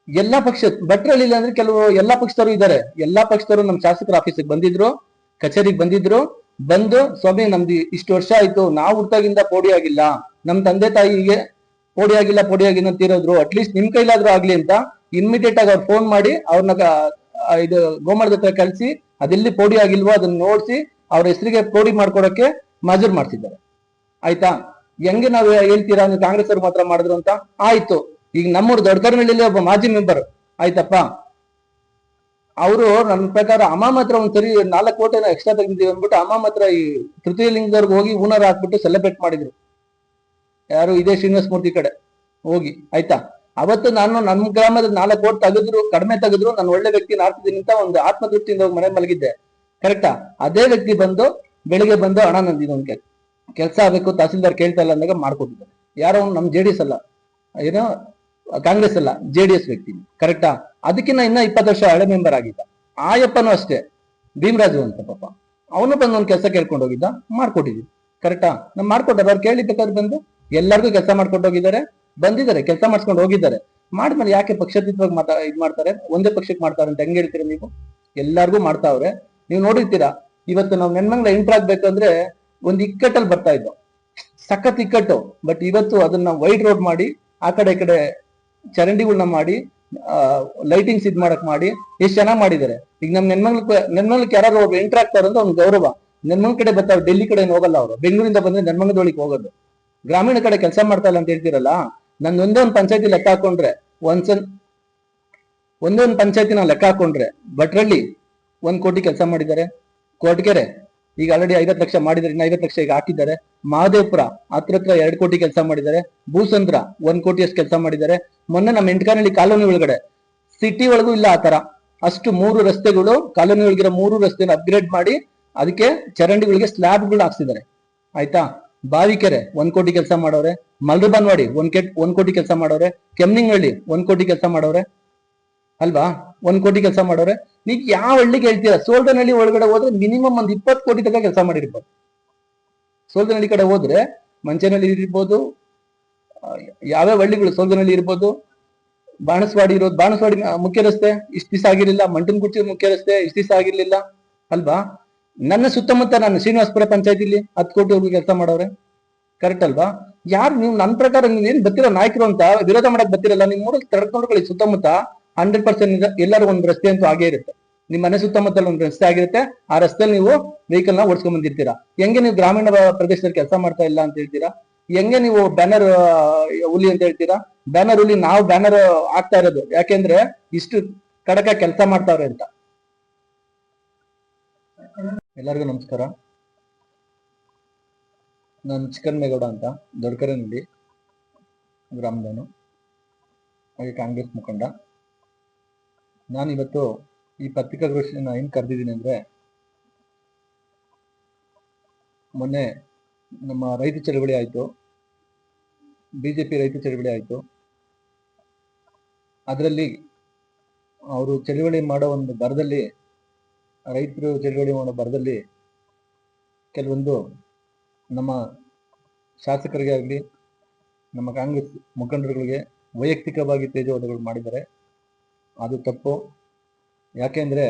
ಎಲ್ಲಾ ಪಕ್ಷ, ಭಟ್ರಳ್ಳಿ ಅಂದ್ರೆ ಕೆಲವು ಎಲ್ಲಾ ಪಕ್ಷದವರು ಇದ್ದಾರೆ. ಎಲ್ಲಾ ಪಕ್ಷದವರು ನಮ್ಮ ಶಾಸಕರ ಆಫೀಸಿಗೆ ಬಂದಿದ್ರು, ಕಚೇರಿಗೆ ಬಂದು ಸ್ವಾಮಿ ನಮ್ದು ಇಷ್ಟು ವರ್ಷ ಆಯ್ತು, ನಾವು ಹುಟ್ಟಾಗಿಂದ ಪೋಡಿ ಆಗಿಲ್ಲ, ನಮ್ ತಂದೆ ತಾಯಿಗೆ ಪೋಡಿ ಆಗಿಲ್ಲ ಅಂತ ಇರೋದ್ರು, ಅಟ್ಲೀಸ್ಟ್ ನಿಮ್ ಕೈಲಾದ್ರೂ ಆಗ್ಲಿ ಅಂತ ಇಮಿಡಿಯೇಟ್ ಆಗಿ ಅವ್ರು ಫೋನ್ ಮಾಡಿ ಅವ್ರನ್ನ ಇದು ಗೋಮಾಳದ ಹತ್ರ ಕಳ್ಸಿ ಅದೆಲ್ಲಿ ಪೋಡಿ ಆಗಿಲ್ವೋ ಅದನ್ನ ನೋಡ್ಸಿ ಅವ್ರ ಹೆಸರಿಗೆ ಪೋಡಿ ಮಾಡ್ಕೊಡಕ್ಕೆ ಮಾಜೂರ್ ಮಾಡ್ತಿದ್ದಾರೆ. ಆಯ್ತಾ? ಹೆಂಗೆ ನಾವು ಹೇಳ್ತೀರಾ ನೀವು ಕಾಂಗ್ರೆಸ್ ಅವ್ರು ಮಾತ್ರ ಮಾಡಿದ್ರು ಅಂತ? ಆಯ್ತು, ಈಗ ನಮ್ಮೂರು ದೊಡ್ಡಕರ್ನಹಳ್ಳಿಯಲ್ಲಿ ಒಬ್ಬ ಮಾಜಿ ಮೆಂಬರ್, ಆಯ್ತಪ್ಪ, ಅವರು ನನ್ನ ಪ್ರಕಾರ ಅಮಾಮ್ ಹತ್ರ ಒಂದ್ಸರಿ 4 ಕೋಟಿ ಎಕ್ಸ್ಟ್ರಾ ತೆಗೆದಿದ್ದೀವಿ ಅಂದ್ಬಿಟ್ಟು ಅಮಾಮ್ ಹತ್ರ ಈ ತೃತೀಯ ಲಿಂಗದವ್ರಿಗೆ ಹೋಗಿ ಹೂನಾರ ಹಾಕ್ಬಿಟ್ಟು ಸೆಲೆಬ್ರೇಟ್ ಮಾಡಿದ್ರು. ಯಾರು? ಇದೇ ಶ್ರೀನಿವಾಸ ಮೂರ್ತಿ ಕಡೆ ಹೋಗಿ. ಆಯ್ತಾ? ಅವತ್ತು ನಾನು ನಮ್ಮ ಗ್ರಾಮದ 4 ಕೋಟಿ ಕಡಿಮೆ ತೆಗೆದ್ರು, ನಾನು ಒಳ್ಳೆ ವ್ಯಕ್ತಿ ನಾಡ್ತಿದ್ದೀನಿ ಅಂತ ಒಂದು ಆತ್ಮತೃಪ್ತಿಯಿಂದ ಹೋಗಿ ಮನೆ ಮಲಗಿದ್ದೆ. ಕರೆಕ್ಟಾ? ಅದೇ ವ್ಯಕ್ತಿ ಬೆಳಿಗ್ಗೆ ಬಂದು ಅಣ್ಣ ನಂದು ಇದೊಂದು ಕೆಲಸ ಆಗ್ಬೇಕು, ತಹಸೀಲ್ದಾರ್ ಕೇಳ್ತಾ ಇಲ್ಲ ಅಂದಾಗ ಮಾಡ್ಕೊಟ್ಟಿದ್ದಾರೆ. ಯಾರೋ ನಮ್ JDS ಅಲ್ಲ, ಏನೋ ಕಾಂಗ್ರೆಸ್ ಅಲ್ಲ, JDS ವ್ಯಕ್ತಿ. ಕರೆಕ್ಟಾ? ಅದಕ್ಕಿಂತ ಇನ್ನ 20 ವರ್ಷ ಹಳೆ ಮೆಂಬರ್ ಆಗಿದ್ದ. ಆಯಪ್ಪನೂ ಅಷ್ಟೇ, ಭೀಮರಾಜು ಅಂತ, ಪಾಪ ಅವನು ಬಂದು ಒಂದು ಕೆಲಸ ಕೇಳ್ಕೊಂಡು ಹೋಗಿದ್ದ, ಮಾಡ್ಕೊಟ್ಟಿದ್ವಿ. ಕರೆಕ್ಟಾ? ನಮ್ ಮಾಡ್ಕೊಟ್ಟಾರ. ಅವ್ರು ಕೇಳಿಬೇಕಾದ್ರೆ ಬಂದು ಎಲ್ಲರಿಗೂ ಕೆಲಸ ಮಾಡ್ಕೊಂಡು ಹೋಗಿದ್ದಾರೆ, ಬಂದಿದ್ದಾರೆ, ಕೆಲಸ ಮಾಡ್ಸ್ಕೊಂಡು ಹೋಗಿದ್ದಾರೆ. ಮಾಡಿದ್ಮೇಲೆ ಯಾಕೆ ಪಕ್ಷಾತೀತವಾಗಿ ಇದ್ ಮಾಡ್ತಾರೆ? ಒಂದೇ ಪಕ್ಷಕ್ಕೆ ಮಾಡ್ತಾರೆ ಅಂತ ಹೆಂಗ್ ಹೇಳ್ತೀರಾ ನೀವು? ಎಲ್ಲಾರ್ಗು ಮಾಡ್ತಾವ್ರೆ. ನೀವು ನೋಡಿರ್ತೀರಾ, ಇವತ್ತು ನಾವು ನೆಲಮಂಗಲ ಎಂಟರ್ ಆಗ್ಬೇಕಂದ್ರೆ ಒಂದು ಇಕ್ಕಟ್ಟಲ್ಲಿ ಬರ್ತಾ ಇದ್ದೋ, ಸಖತ್ ಇಕ್ಕಟ್ಟು. ಬಟ್ ಇವತ್ತು ಅದನ್ನ ವೈಡ್ ರೋಡ್ ಮಾಡಿ, ಆ ಕಡೆ ಈ ಕಡೆ ಚರಂಡಿಗಳನ್ನ ಮಾಡಿ, ಲೈಟಿಂಗ್ಸ್ ಇದ್ ಮಾಡಕ್ ಮಾಡಿ ಎಷ್ಟು ಚೆನ್ನಾಗಿ ಮಾಡಿದ್ದಾರೆ. ಈಗ ನಮ್ ನೆನ್ಮಂಗ್ಲಕ್ಕೆ ಯಾರು ಒಬ್ರು ಎಂಟರ್ ಆಗ್ತಾರ ಅಂತ ಒಂದು ಗೌರವ. ನೆನ್ಮಂಗ್ ಕಡೆ ಬರ್ತಾವ್ರು, ಡೆಲ್ಲಿ ಕಡೆ ಹೋಗಲ್ಲ ಅವರು, ಬೆಂಗಳೂರಿಂದ ಬಂದ್ರೆ ನೆನ್ಮಂಗದೊಳಗೆ ಹೋಗೋದು. ಗ್ರಾಮೀಣ ಕಡೆ ಕೆಲಸ ಮಾಡ್ತಾ ಇಲ್ಲ ಅಂತ ಹೇಳ್ತಿರಲ್ಲ, ನನ್ ಒಂದೇ ಒಂದು ಪಂಚಾಯತಿ ಲೆಕ್ಕ ಹಾಕೊಂಡ್ರೆ ಒಂದೇ ಒಂದು ಪಂಚಾಯತಿನ ಲೆಕ್ಕ ಹಾಕೊಂಡ್ರೆ ಭಟ್ರಳ್ಳಿ 1 ಕೋಟಿ ಕೆಲಸ ಮಾಡಿದ್ದಾರೆ. ಕೊಟ್ಗೆರೆ ಈಗ ಆಲ್ರೆಡಿ 50 ಲಕ್ಷ ಮಾಡಿದ್ದಾರೆ, ಇನ್ನ 50 ಲಕ್ಷ ಈಗ ಹಾಕಿದ್ದಾರೆ. ಮಹದೇವಪುರ ಹತ್ರ 2 ಕೋಟಿ ಕೆಲಸ ಮಾಡಿದ್ದಾರೆ. ಭೂಸಂದ್ರ 1 ಕೋಟಿ ಅಷ್ಟು ಕೆಲಸ ಮಾಡಿದ್ದಾರೆ. ಮೊನ್ನೆ ನಮ್ಮ ಎಂಟಕಾನಹಳ್ಳಿ ಕಾಲೋನಿ ಒಳಗಡೆ, ಸಿಟಿ ಒಳಗೂ ಇಲ್ಲ ಆ ತರ, ಅಷ್ಟು 3 ರಸ್ತೆಗಳು ಕಾಲೋನಿ ಒಳಗಿರೋ 3 ರಸ್ತೆನ ಅಪ್ಗ್ರೇಡ್ ಮಾಡಿ ಅದಕ್ಕೆ ಚರಂಡಿಗಳಿಗೆ ಸ್ಲ್ಯಾಬ್ಗಳು ಹಾಕ್ಸಿದ್ದಾರೆ. ಆಯ್ತಾ. ಬಾವಿಕೆರೆ 1 ಕೋಟಿ ಕೆಲಸ ಮಾಡವ್ರೆ. ಮಲ್ರಬಾನ್ವಾಡಿ 1 ಕೋಟಿ ಕೆಲಸ ಮಾಡವ್ರೆ. ಕೆಮ್ನಿಂಗಹಳ್ಳಿ 1 ಕೋಟಿ ಕೆಲಸ ಮಾಡವ್ರೆ ಅಲ್ವಾ. 1 ಕೋಟಿ ಕೆಲಸ ಮಾಡವ್ರೆ. ನೀವ್ ಯಾವ ಹಳ್ಳಿಗೆ ಹೇಳ್ತೀರಾ? ಸೋಲ್ದನಹಳ್ಳಿ ಒಳಗಡೆ ಹೋದ್ರೆ ಮಿನಿಮಮ್ ಒಂದು 20 ಕೋಟಿ ತನಕ ಕೆಲಸ ಮಾಡಿರ್ಬೋದು. ಸೋಲ್ದನಹಳ್ಳಿ ಕಡೆ ಹೋದ್ರೆ ಮಂಚನಹಳ್ಳಿ ಇರ್ಬೋದು, ಯಾವ್ಯಾವ ಹಳ್ಳಿಗಳು, ಸೋಲ್ದನಹಳ್ಳಿ ಇರ್ಬೋದು, ಬಾಣಸ್ವಾಡಿ ಇರೋದು, ಬಾಣಸ್ವಾಡಿ ಮುಖ್ಯ ರಸ್ತೆ ಇಷ್ಟ ದಿವಸ ಆಗಿರ್ಲಿಲ್ಲ. ಮಂಟನಗುರ್ಚಿ ಮುಖ್ಯ ರಸ್ತೆ ಇಷ್ಟ ದಿವಸ ಆಗಿರ್ಲಿಲ್ಲ ಅಲ್ವಾ. ನನ್ನ ಸುತ್ತಮುತ್ತ ನಾನು ಶ್ರೀನಿವಾಸಪುರ ಪಂಚಾಯತಿಲಿ 10 ಕೋಟಿವರೆಗೂ ಕೆಲಸ ಮಾಡವ್ರೆ. ಕರೆಕ್ಟ್ ಅಲ್ವಾ. ಯಾರು ನೀವು ನನ್ನ ಪ್ರಕಾರ ನೀವೇನ್ ಬರ್ತಿರೋ ನಾಯಕರು ಅಂತ ವಿರೋಧ ಮಾಡಕ್ ಬರ್ತಿರಲ್ಲ. ನಿಮ್ ಊರಲ್ಲಿ ತಡ್ಕೊಂಡ್ಕೊಳ್ಳಿ, ಸುತ್ತಮುತ್ತ 100% ಎಲ್ಲರೂ ಒಂದು ರಸ್ತೆ ಅಂತೂ ಆಗೇ ಇರುತ್ತೆ. ನಿಮ್ ಮನೆ ಸುತ್ತಮುತ್ತಲು ಒಂದು ರಸ್ತೆ ಆಗಿರುತ್ತೆ. ಆ ರಸ್ತೆಯಲ್ಲಿ ನೀವು ವೆಹಿಕಲ್ ನ ಓಡಿಸ್ಕೊಂಡ್ ಬಂದಿರ್ತೀರಾ. ಹೆಂಗೆ ನೀವು ಗ್ರಾಮೀಣ ಪ್ರದೇಶದಲ್ಲಿ ಕೆಲಸ ಮಾಡ್ತಾ ಇಲ್ಲ ಅಂತ ಹೇಳ್ತೀರಾ? ಹೆಂಗೆ ನೀವು ಬ್ಯಾನರ್ ಹುಲಿ ಅಂತ ಹೇಳ್ತೀರಾ? ಬ್ಯಾನರ್ ಹುಲಿ ನಾವು ಬ್ಯಾನರ್ ಆಗ್ತಾ ಇರೋದು ಯಾಕೆಂದ್ರೆ ಇಷ್ಟು ಕಡಕ ಕೆಲಸ ಮಾಡ್ತಾವ್ರೆ ಅಂತ. ಎಲ್ಲರಿಗೂ ನಮಸ್ಕಾರ. ನಾನು ಚಿಕ್ಕನ್ಮೇಗೌಡ ಅಂತ, ದೊಡ್ಡಕರನಹಳ್ಳಿ ಗ್ರಾಮದವನು, ಹಾಗೆ ಕಾಂಗ್ರೆಸ್ ಮುಖಂಡ. ನಾನಿವತ್ತು ಈ ಪತ್ರಿಕಾಗೋಷ್ಠಿನ ಏನ್ ಕರೆದಿದ್ದೀನಿ ಅಂದ್ರೆ, ಮೊನ್ನೆ ನಮ್ಮ ರೈತ ಚಳವಳಿ ಆಯ್ತು, ಬಿಜೆಪಿ ರೈತ ಚಳವಳಿ ಆಯ್ತು. ಅದರಲ್ಲಿ ಅವರು ಚಳವಳಿ ಮಾಡೋ ಒಂದು ಬರದಲ್ಲಿ, ರೈತರು ಚಳವಳಿ ಮಾಡೋ ಬರದಲ್ಲಿ ಕೆಲವೊಂದು ನಮ್ಮ ಶಾಸಕರಿಗೆ ಆಗಲಿ ನಮ್ಮ ಕಾಂಗ್ರೆಸ್ ಮುಖಂಡರುಗಳಿಗೆ ವೈಯಕ್ತಿಕವಾಗಿ ತೇಜೋವಧೆಗಳು ಮಾಡಿದ್ದಾರೆ. ಅದು ತಪ್ಪು. ಯಾಕೆಂದ್ರೆ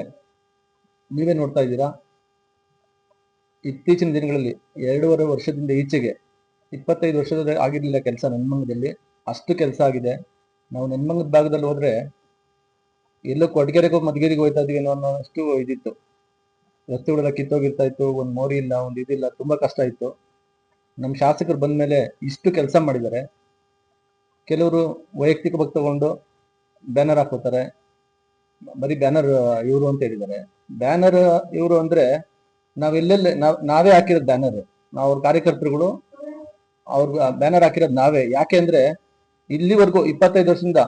ನೀವೇ ನೋಡ್ತಾ ಇದ್ದೀರಾ, ಇತ್ತೀಚಿನ ದಿನಗಳಲ್ಲಿ 2.5 ವರ್ಷದಿಂದ ಈಚೆಗೆ 25 ವರ್ಷದ ಆಗಿರ್ಲಿಲ್ಲ ಕೆಲಸ ನೆನ್ಮಂಗದಲ್ಲಿ, ಅಷ್ಟು ಕೆಲಸ ಆಗಿದೆ. ನಾವು ನೆನ್ಮಂಗದ ಭಾಗದಲ್ಲಿ ಹೋದ್ರೆ ಎಲ್ಲೋ ಕೊಡ್ಗೆರೆಗೋ ಮಧುಗಿರಿಗೆ ಹೋಯ್ತಾ ಇದೀವಿ ಅನ್ನೋಷ್ಟು ಇದಿತ್ತು. ರಸ್ತೆಗಳೆಲ್ಲ ಕಿತ್ತೋಗಿರ್ತಾ ಇತ್ತು, ಒಂದು ಮೋರಿ ಇಲ್ಲ, ಒಂದು ಇದಿಲ್ಲ, ತುಂಬಾ ಕಷ್ಟ ಇತ್ತು. ನಮ್ಮ ಶಾಸಕರು ಬಂದ ಮೇಲೆ ಇಷ್ಟು ಕೆಲಸ ಮಾಡಿದ್ದಾರೆ. ಕೆಲವರು ವೈಯಕ್ತಿಕವಾಗಿ ತಗೊಂಡು ಬ್ಯಾನರ್ ಹಾಕೋತಾರೆ, ಬರೀ ಬ್ಯಾನರ್ ಇವರು ಅಂತ ಹೇಳಿದ್ದಾರೆ. ಬ್ಯಾನರ್ ಇವರು ಅಂದ್ರೆ ನಾವೇ ಹಾಕಿರೋದು ಬ್ಯಾನರ್, ನಾವು ಅವ್ರ ಕಾರ್ಯಕರ್ತರುಗಳು ಅವ್ರ ಬ್ಯಾನರ್ ಹಾಕಿರೋದು ನಾವೇ. ಯಾಕೆ ಅಂದ್ರೆ ಇಲ್ಲಿವರೆಗೂ 25 ವರ್ಷದಿಂದ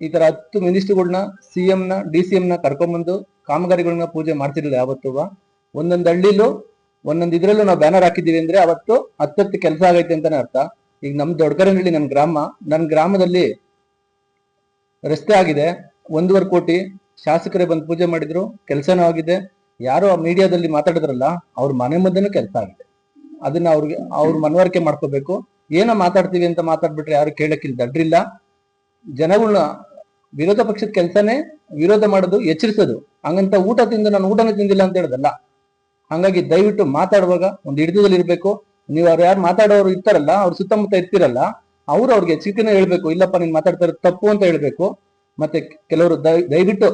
ಈ ತರ 10 ಮಿನಿಸ್ಟರ್ಗಳನ್ನ, CM ನ DCM ನ ಕರ್ಕೊಂಡ್ಬಂದು ಕಾಮಗಾರಿಗಳನ್ನ ಪೂಜೆ ಮಾಡ್ತಿರ್ಲಿಲ್ಲ ಯಾವತ್ತೂ. ಒಂದೊಂದು ಹಳ್ಳಿಲೂ ಒಂದೊಂದು ಇದ್ರಲ್ಲೂ ನಾವು ಬ್ಯಾನರ್ ಹಾಕಿದೀವಿ ಅಂದ್ರೆ ಅವತ್ತು 10 ಕೆಲಸ ಆಗೈತೆ ಅಂತಾನೆ ಅರ್ಥ. ಈಗ ನಮ್ ದೊಡ್ಡಕರನಹಳ್ಳಿ ನನ್ನ ಗ್ರಾಮದಲ್ಲಿ ರಸ್ತೆ ಆಗಿದೆ, 1.5 ಕೋಟಿ. ಶಾಸಕರೇ ಬಂದು ಪೂಜೆ ಮಾಡಿದ್ರು, ಕೆಲಸನೂ ಆಗಿದೆ. ಯಾರೋ ಮೀಡಿಯಾದಲ್ಲಿ ಮಾತಾಡಿದ್ರಲ್ಲ, ಅವ್ರ ಮನೆ ಮಧ್ಯನೂ ಕೆಲಸ ಆಗಿದೆ. ಅದನ್ನ ಅವ್ರ ಮನವರಿಕೆ ಮಾಡ್ಕೋಬೇಕು. ಏನೋ ಮಾತಾಡ್ತೀವಿ ಅಂತ ಮಾತಾಡ್ಬಿಟ್ರೆ ಯಾರು ಕೇಳಕ್ಕಿಲ್ಲ, ದಡ್ರಿಲ್ಲ. ಜನಗಳನ್ನ ವಿರೋಧ ಪಕ್ಷದ ಕೆಲಸನೇ ವಿರೋಧ ಮಾಡೋದು, ಎಚ್ಚರಿಸೋದು. ಹಂಗಂತ ಊಟ ತಿಂದು ನಾನು ಊಟನೇ ತಿಂದಿಲ್ಲ ಅಂತ ಹೇಳೋದಲ್ಲ. ಹಂಗಾಗಿ ದಯವಿಟ್ಟು ಮಾತಾಡುವಾಗ ಒಂದು ಹಿಡಿತದಲ್ಲಿ ಇರ್ಬೇಕು. ನೀವು ಅವ್ರು ಯಾರು ಮಾತಾಡೋರು ಇರ್ತಾರಲ್ಲ, ಅವ್ರ ಸುತ್ತಮುತ್ತ ಇರ್ತಿರಲ್ಲ, ಅವ್ರಿಗೆ ಎಚ್ಚರಿಕೆನೇ ಹೇಳ್ಬೇಕು, ಇಲ್ಲಪ್ಪ ನೀನ್ ಮಾತಾಡ್ತಾ ಇರೋದು ತಪ್ಪು ಅಂತ ಹೇಳ್ಬೇಕು. ಮತ್ತೆ ಕೆಲವರು ದಯವಿಟ್ಟು